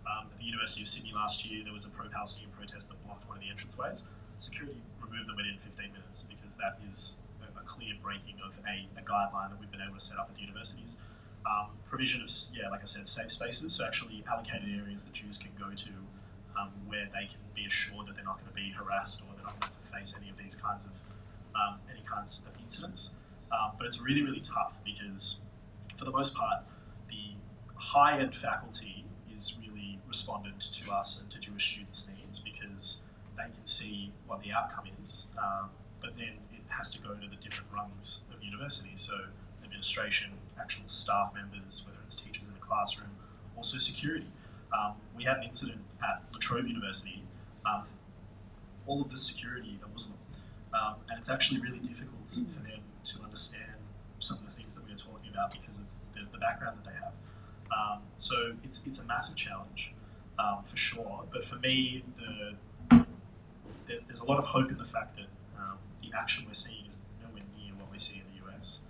At the University of Sydney last year, there was a pro-Palestinian protest that blocked one of the entranceways. Security removed them within 15 minutes because that is a clear breaking of a guideline that we've been able to set up at the universities. Provision of, like I said, safe spaces, so actually allocated areas that Jews can go to where they can be assured that they're not going to be harassed or they're not going to have to face any of these kinds of incidents. But it's really, really tough because, for the most part, the high-end faculty is really respondent to us and to Jewish students' needs because they can see what the outcome is, but then it has to go to the different rungs of university. So administration, actual staff members, whether it's teachers in the classroom, also security. We had an incident at La Trobe University. All of the security are Muslim, and it's actually really difficult for them to understand some of the things that we are talking about because of the background that they have. So it's a massive challenge, for sure. But for me, there's a lot of hope in the fact that the action we're seeing is nowhere near what we see in the US,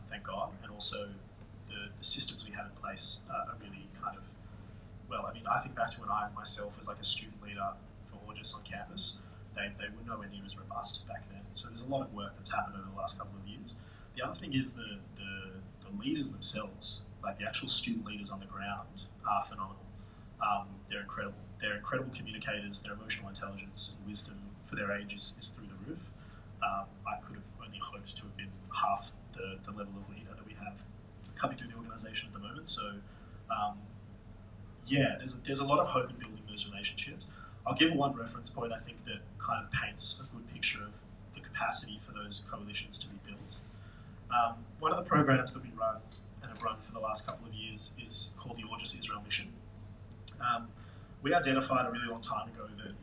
thank God. And also the systems we have in place are really kind of, well, I mean, I think back to when I myself was like a student leader for AUJS on campus. They were nowhere near as robust back then. So there's a lot of work that's happened over the last couple of years. The other thing is the leaders themselves, like the actual student leaders on the ground, are phenomenal. They're incredible. They're incredible communicators. Their emotional intelligence and wisdom for their age is through the roof. I could have only hoped to have been half the level of leader that we have coming through the organisation at the moment. So yeah, there's a lot of hope in building those relationships. I'll give one reference point I think that kind of paints a good picture of the capacity for those coalitions to be built. One of the programs that we run and have run for the last couple of years is called the AUJS Israel Mission. We identified a really long time ago that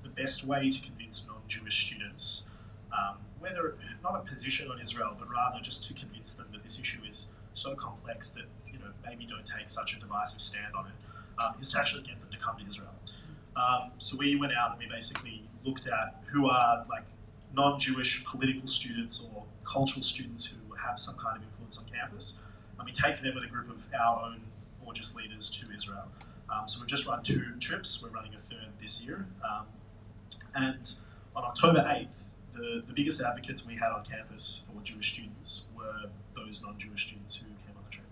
the best way to convince non-Jewish students, whether not a position on Israel, but rather just to convince them that this issue is so complex that maybe don't take such a divisive stand on it, is to actually get them to come to Israel. So we went out and we basically looked at who are like non-Jewish political students or cultural students who have some kind of influence on campus, and we take them with a group of our own AUJS leaders to Israel. So we've just run 2 trips. We're running a third this year. And on October 8th, the biggest advocates we had on campus for Jewish students were those non-Jewish students who came on the trip.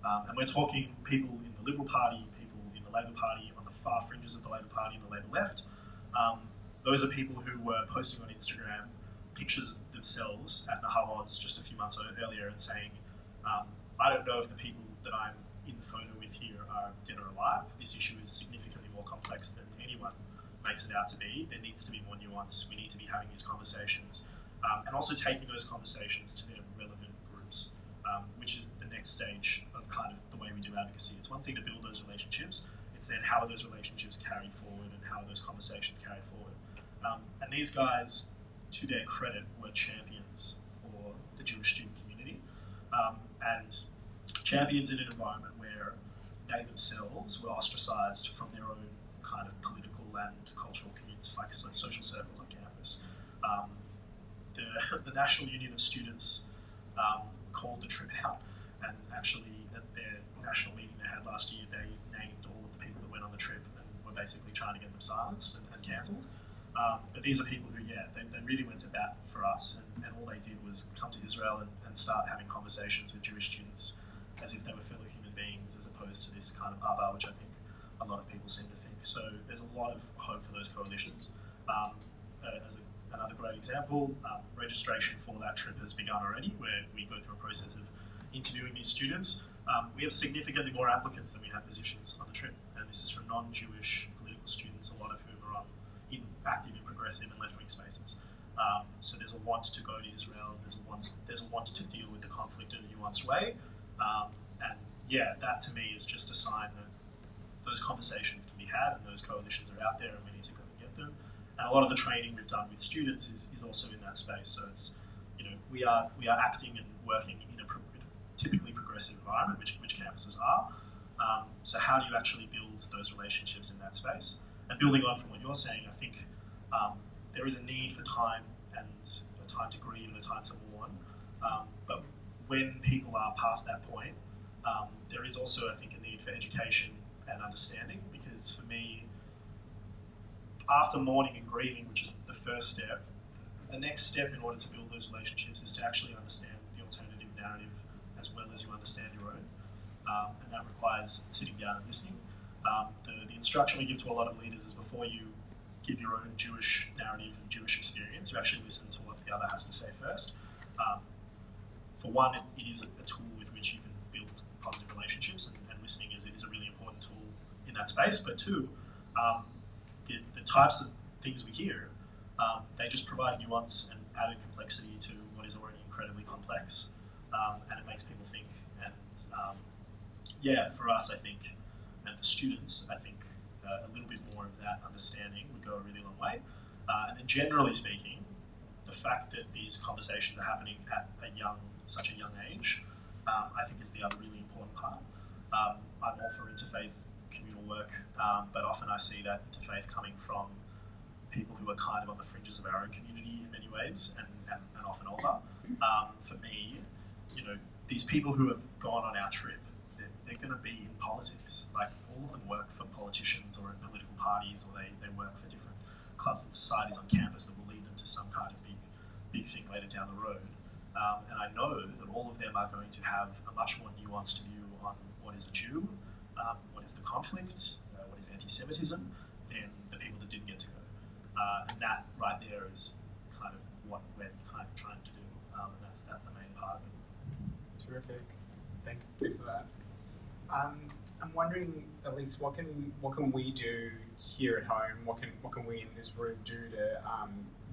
And we're talking people in the Liberal Party, people in the Labor Party, on the far fringes of the Labor Party and the Labor left. Those are people who were posting on Instagram pictures of themselves at Nahal Oz just a few months earlier and saying, I don't know if the people that I'm in the photo with here are dead or alive. This issue is significantly more complex than anyone makes it out to be. There needs to be more nuance. We need to be having these conversations and also taking those conversations to their relevant groups, which is the next stage of kind of the way we do advocacy. It's one thing to build those relationships. It's then how are those relationships carried forward and how are those conversations carried forward. And these guys, to their credit, were champions for the Jewish student community and champions in an environment where they themselves were ostracized from their own kind of political and cultural communities, like social circles on campus. The National Union of Students called the trip out, and actually at their national meeting they had last year, they named all of the people that went on the trip and were basically trying to get them silenced and cancelled. But these are people who, yeah, they really went to bat for us, and all they did was come to Israel and start having conversations with Jewish students as if they were fellow human beings, as opposed to this kind of other, which I think a lot of people seem to think. So there's a lot of hope for those coalitions. Another great example, registration for that trip has begun already, where we go through a process of interviewing these students. We have significantly more applicants than we have positions on the trip, and this is from non-Jewish political students, a lot of whom are in active and progressive and left-wing spaces. So there's a want to go to Israel, there's a want to deal with the conflict in a nuanced way, and yeah, that to me is just a sign that those conversations can be had and those coalitions are out there and we need to go and get them. And a lot of the training we've done with students is also in that space. So it's, we are acting and working in a typically progressive environment, which campuses are. So how do you actually build those relationships in that space? And building on from what you're saying, I think there is a need for time and a time to grieve and a time to mourn. But when people are past that point, there is also, I think, a need for education and understanding, because for me, after mourning and grieving, which is the first step, the next step in order to build those relationships is to actually understand the alternative narrative as well as you understand your own. And that requires sitting down and listening. The instruction we give to a lot of leaders is before you give your own Jewish narrative and Jewish experience. You actually listen to what the other has to say first. For one, it is a tool with which you can build positive relationships, and listening is a really important tool in that space. But two, the types of things we hear, they just provide nuance and added complexity to what is already incredibly complex, and it makes people think. And for us, I think, and for students, I think a little bit more of that understanding would go a really long way. And then generally speaking, the fact that these conversations are happening at such a young age, I think is the other really important part. I'm all for interfaith communal work, but often I see that interfaith coming from people who are kind of on the fringes of our own community in many ways, and often older. For me, these people who have gone on our trip, they're going to be in politics. Like, all of them work for politicians or in political parties, or they work for different clubs and societies on campus that will lead them to some kind of big thing later down the road. And I know that all of them are going to have a much more nuanced view on what is a Jew, what is the conflict, what is anti-Semitism, than the people that didn't get to go. And that right there is kind of what we're kind of trying to do, and that's the main part of it. Terrific. Thanks for that. I'm wondering, Ellyse, what can we do here at home? What can we in this room do to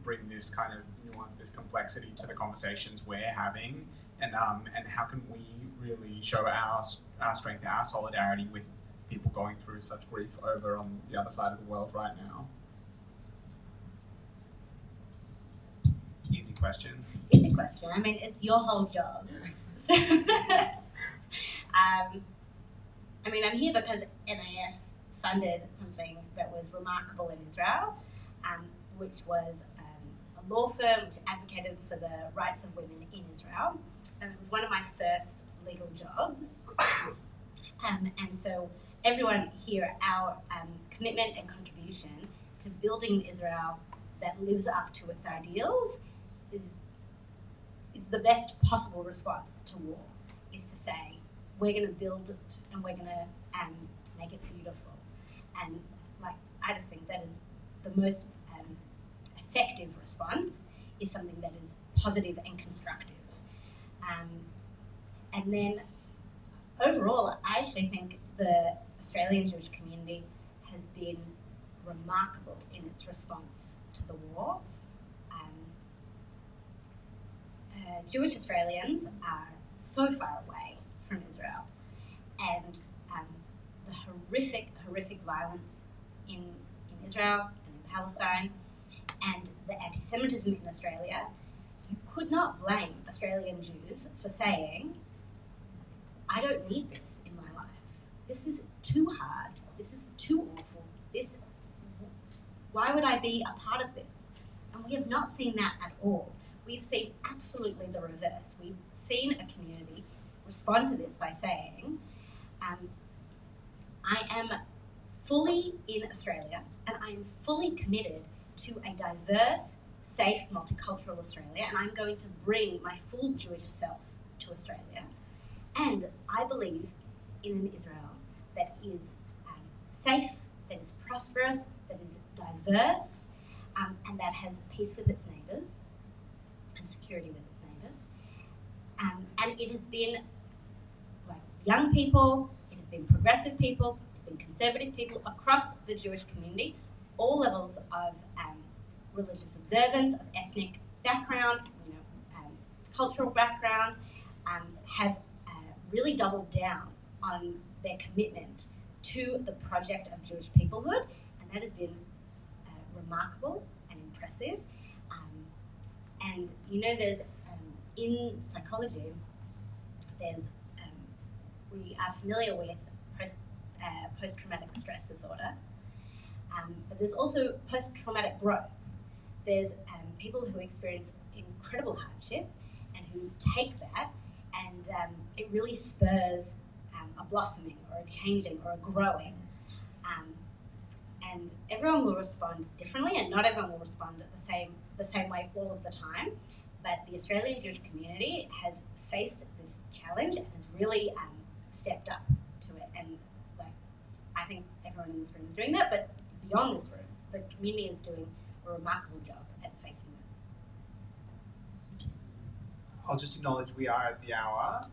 bring this kind of nuance, this complexity to the conversations we're having, and how can we really show our strength, our solidarity with people going through such grief over on the other side of the world right now? Easy question. Easy question. I mean, it's your whole job. So, I mean, I'm here because NIF funded something that was remarkable in Israel, which was a law firm which advocated for the rights of women in Israel. And it was one of my first legal jobs. And so everyone here, our commitment and contribution to building Israel that lives up to its ideals is the best possible response to war, is to say, we're going to build it and we're going to make it beautiful. And I just think that is the most effective response, is something that is positive and constructive. And then overall, I actually think the Australian Jewish community has been remarkable in its response to the war. Jewish Australians are so far away from Israel, and the horrific violence in Israel and in Palestine, and the anti-Semitism in Australia, you could not blame Australian Jews for saying, I don't need this in my life. This is too hard. This is too awful. Why would I be a part of this? And we have not seen that at all. We've seen absolutely the reverse. We've seen a community respond to this by saying, I am fully in Australia, and I am fully committed to a diverse, safe, multicultural Australia, and I'm going to bring my full Jewish self to Australia. And I believe in an Israel that is safe, that is prosperous, that is diverse, and that has peace with its neighbours and security with its neighbours. And it has been young people, it has been progressive people, it's been conservative people across the Jewish community, all levels of religious observance, of ethnic background, cultural background, have really doubled down on their commitment to the project of Jewish peoplehood, and that has been remarkable and impressive. And there's in psychology, we are familiar with post-traumatic stress disorder, but there's also post-traumatic growth. There's people who experience incredible hardship and who take that, and it really spurs a blossoming or a changing or a growing. And everyone will respond differently, and not everyone will respond the same way all of the time. But the Australian Jewish community has faced this challenge and has really stepped up to it. And I think everyone in this room is doing that, but beyond this room, the community is doing a remarkable job at facing this. I'll just acknowledge we are at the hour,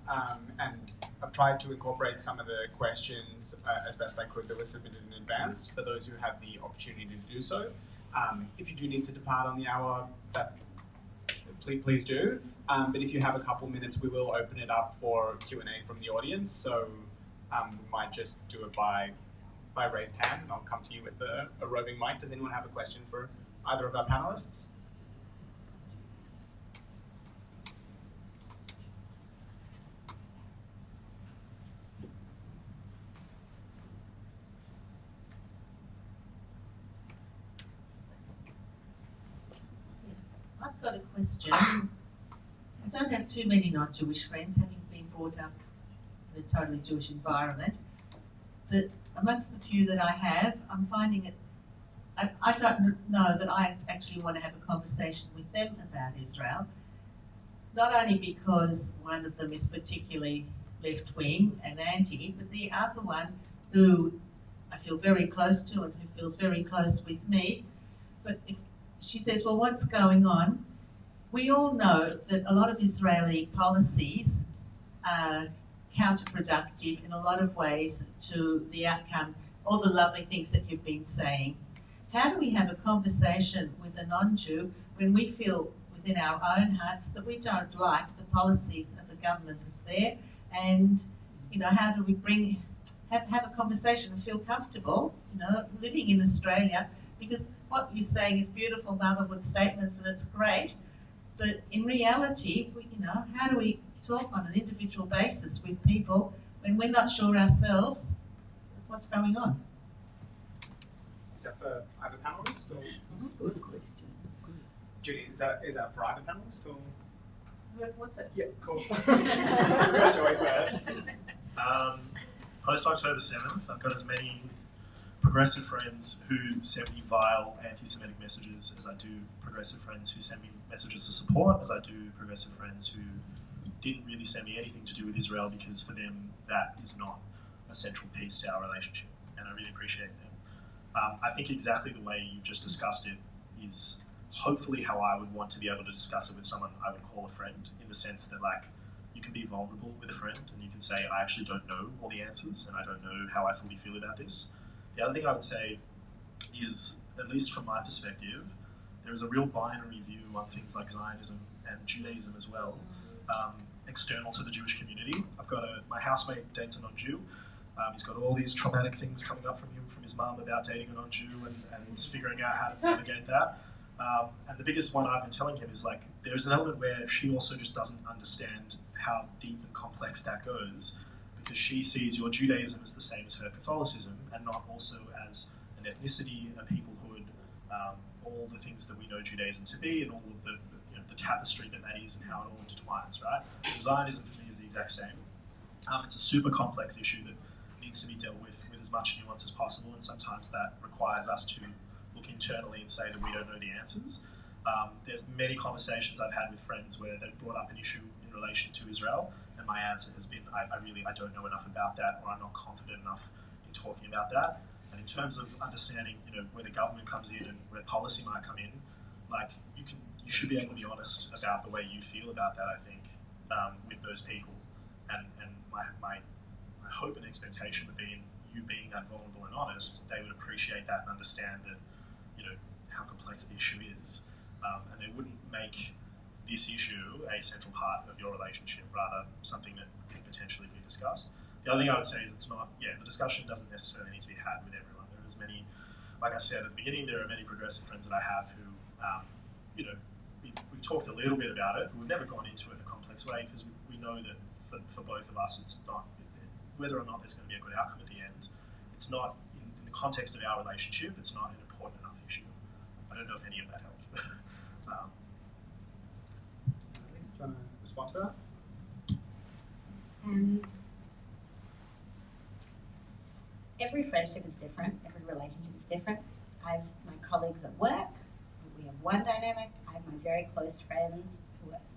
and I've tried to incorporate some of the questions as best I could that were submitted in advance for those who have the opportunity to do so. If you do need to depart on the hour, please do. But if you have a couple minutes, we will open it up for Q&A from the audience. So we might just do it by raised hand, and I'll come to you with a roving mic. Does anyone have a question for either of our panelists? I've got a question. I don't have too many non-Jewish friends, having been brought up in a totally Jewish environment. But amongst the few that I have, I'm finding it, I don't know that I actually want to have a conversation with them about Israel. Not only because one of them is particularly left-wing and anti, but the other one who I feel very close to and who feels very close with me. But if she says, well, what's going on? We all know that a lot of Israeli policies are counterproductive in a lot of ways to the outcome, all the lovely things that you've been saying. How do we have a conversation with a non-Jew when we feel within our own hearts that we don't like the policies of the government there? And, you know, how do we have a conversation and feel comfortable, you know, living in Australia? Because what you're saying is beautiful motherhood statements and it's great, but in reality, you know, how do we talk on an individual basis with people when we're not sure ourselves what's going on? Is that for either panelist or? Good question. Judy, is that for either panelist or? What's it? Yeah, cool. Go Joy first. Post October 7th, I've got as many progressive friends who send me vile anti-Semitic messages as I do progressive friends who send me messages of support, as I do progressive friends who didn't really send me anything to do with Israel because for them that is not a central piece to our relationship, and I really appreciate them. I think exactly the way you just discussed it is hopefully how I would want to be able to discuss it with someone I would call a friend, in the sense that, like, you can be vulnerable with a friend and you can say, I actually don't know all the answers and I don't know how I fully feel about this. The other thing I would say is, at least from my perspective, there is a real binary view on things like Zionism and Judaism as well, external to the Jewish community. I've got my housemate dates a non-Jew. He's got all these traumatic things coming up from him, from his mum, about dating a non-Jew and figuring out how to navigate that. And the biggest one I've been telling him is, like, there's an element where she also just doesn't understand how deep and complex that goes, because she sees your Judaism as the same as her Catholicism and not also as an ethnicity, a peoplehood, all the things that we know Judaism to be and all of the tapestry that is and how it all intertwines, right? And Zionism for me is the exact same. It's a super complex issue that needs to be dealt with as much nuance as possible, and sometimes that requires us to look internally and say that we don't know the answers. There's many conversations I've had with friends where they've brought up an issue in relation to Israel, and my answer has been, I don't know enough about that, or I'm not confident enough in talking about that. And in terms of understanding, where the government comes in and where policy might come in, like, you should be able to be honest about the way you feel about that, I think, with those people. And my hope and expectation would be, in you being that vulnerable and honest, they would appreciate that and understand that, how complex the issue is. And they wouldn't make this issue a central part of your relationship, rather something that can potentially be discussed. The other thing I would say is the discussion doesn't necessarily need to be had with everyone. There is many, like I said at the beginning, there are many progressive friends that I have who, we've talked a little bit about it, but we've never gone into it in a complex way, because we know that for both of us, it's not, whether or not there's going to be a good outcome at the end, it's not, in the context of our relationship, it's not an important enough issue. I don't know if any of that helped. Ellyse, do you want to respond to that? Every friendship is different. Every relationship is different. I have my colleagues at work. We have one dynamic. I have my very close friends,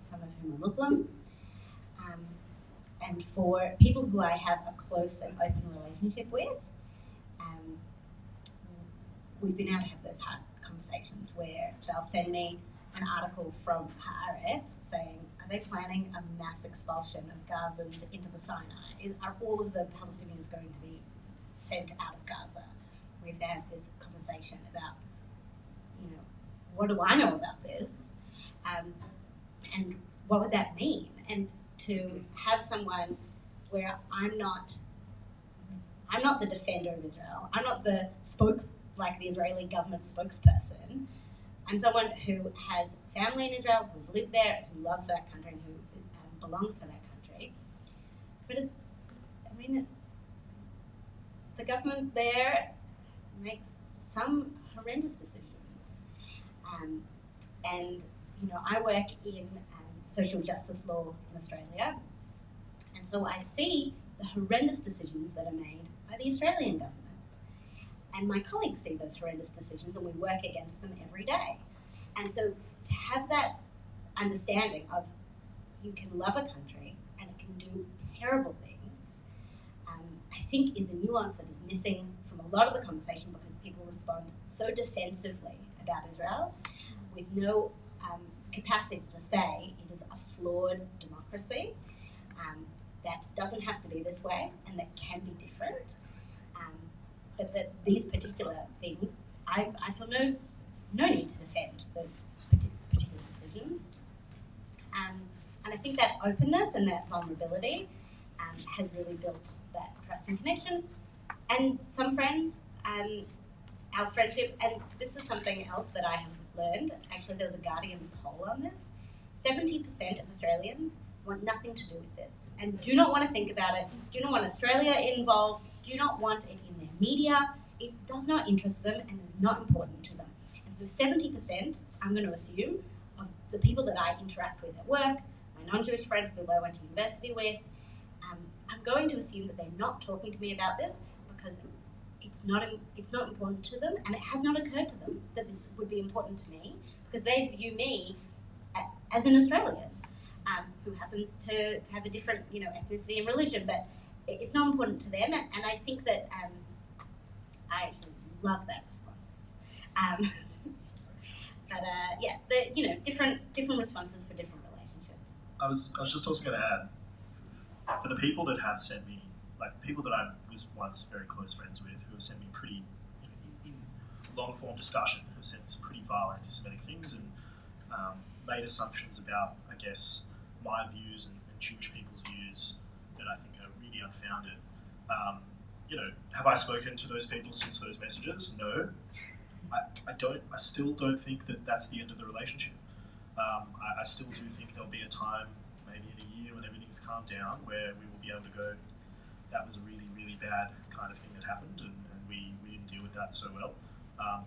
some of whom are Muslim. And for people who I have a close and open relationship with, we've been able to have those hard conversations where they'll send me an article from Haaretz saying, are they planning a mass expulsion of Gazans into the Sinai? Are all of the Palestinians going to be sent out of Gaza? We have to have this conversation about, what do I know about this? And what would that mean? And to have someone where I'm not the defender of Israel. I'm not the the Israeli government spokesperson. I'm someone who has family in Israel, who's lived there, who loves that country, and who belongs to that country. But the government there makes some horrendous decisions. And I work in social justice law in Australia, and so I see the horrendous decisions that are made by the Australian government. And my colleagues see those horrendous decisions, and we work against them every day. And so to have that understanding of you can love a country and it can do terrible things, I think is a nuance that is missing from a lot of the conversation, because people respond so defensively about Israel with no capacity to say it is a flawed democracy that doesn't have to be this way and that can be different. But that these particular things, I feel no need to defend the particular decisions. And I think that openness and that vulnerability has really built that trust and connection. And some friends, our friendship, and this is something else that I have learned. Actually, there was a Guardian poll on this. 70% of Australians want nothing to do with this and do not want to think about it, do not want Australia involved, do not want it in their media. It does not interest them and is not important to them. And so 70%, I'm going to assume, of the people that I interact with at work, my non-Jewish friends, people I went to university with, I'm going to assume that they're not talking to me about this because it's not important to them, and it has not occurred to them that this would be important to me, because they view me as an Australian who happens to have a different, ethnicity and religion, but it's not important to them. And I think that I actually love that response. Different responses for different relationships. I was just also going to add, for the people that have sent me, like people that I was once very close friends with, who have sent me pretty, in long form discussion, who have sent some pretty vile anti-Semitic things and made assumptions about, I guess, my views and Jewish people's views that I think are really unfounded. Have I spoken to those people since those messages? No. I still don't think that that's the end of the relationship. I still do think there'll be a time, maybe in a year when everything's calmed down, where we will be able to go, that was a really, really bad kind of thing that happened, and we didn't deal with that so well.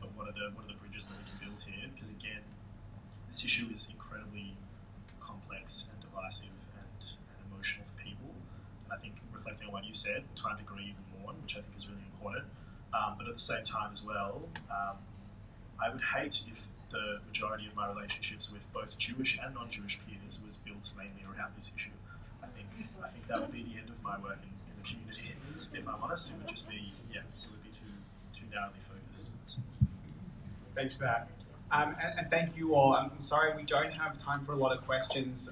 But what are the bridges that we can build here? Because again, this issue is incredibly complex and divisive and emotional for people. And I think, reflecting on what you said, time to grieve and mourn, which I think is really important. But at the same time as well, I would hate if the majority of my relationships with both Jewish and non-Jewish peers was built mainly around this issue. I think that would be the end of my work in the community. If I'm honest, it would just be, it would be too narrowly focused. Thanks for that. And thank you all. I'm sorry we don't have time for a lot of questions,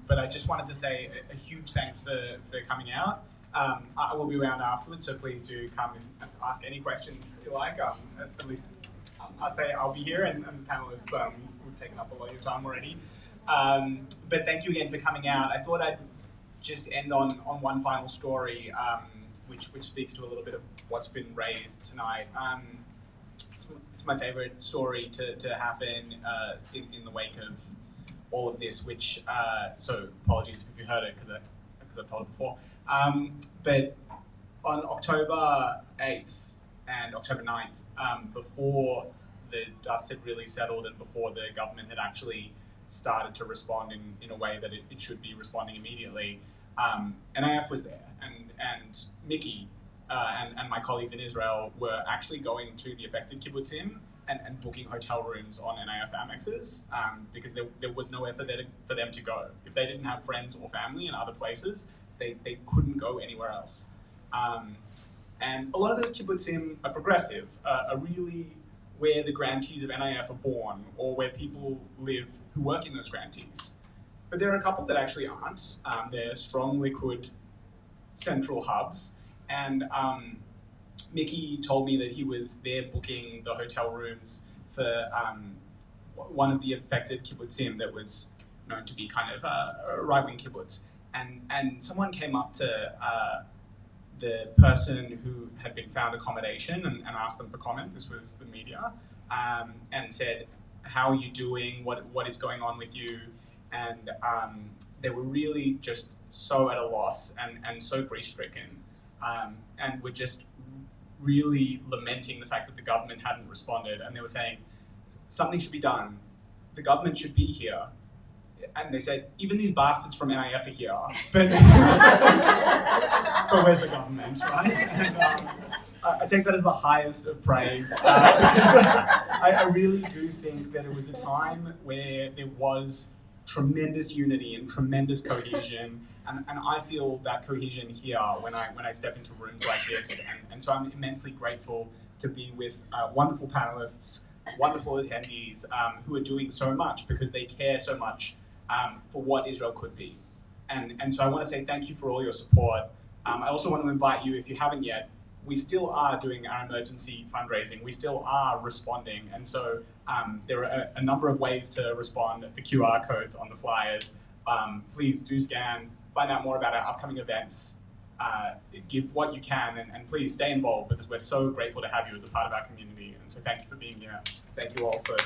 but I just wanted to say a huge thanks for coming out. I will be around afterwards, so please do come and ask any questions you like. At least I'll say I'll be here, and the panelists we've taken up a lot of your time already. But thank you again for coming out. I thought I'd just end on one final story, which speaks to a little bit of what's been raised tonight. It's my favourite story to happen in the wake of all of this, which, so apologies if you heard it because I've told it before. But on October 8th and October 9th, before the dust had really settled and before the government had actually started to respond in a way that it should be responding immediately, NIF was there, and Mickey and my colleagues in Israel were actually going to the affected kibbutzim and booking hotel rooms on NIF Amexes because there was nowhere for them to go. If they didn't have friends or family in other places, they couldn't go anywhere else. And a lot of those kibbutzim are progressive, are really where the grantees of NIF are born or where people live who work in those grantees. But there are a couple that actually aren't. They're strong liquid central hubs. And Mickey told me that he was there booking the hotel rooms for one of the affected kibbutzim that was known to be kind of a right-wing kibbutz. And someone came up to the person who had been found accommodation and asked them for comment. This was the media, and said, "How are you doing? What is going on with you?" And they were really just so at a loss and so grief-stricken, and were just really lamenting the fact that the government hadn't responded. And they were saying, something should be done. The government should be here. And they said, even these bastards from NIF are here, but, but where's the government, right? And I take that as the highest of praise, because I really do think that it was a time where there was tremendous unity and tremendous cohesion, and I feel that cohesion here when I step into rooms like this, and so I'm immensely grateful to be with wonderful panelists, wonderful attendees who are doing so much because they care so much for what Israel could be. And so I want to say thank you for all your support. I also want to invite you, if you haven't yet, we still are doing our emergency fundraising. We still are responding. And so there are a number of ways to respond. The QR codes on the flyers. Please do scan, find out more about our upcoming events, give what you can, and please stay involved because we're so grateful to have you as a part of our community. And so thank you for being here. Thank you all for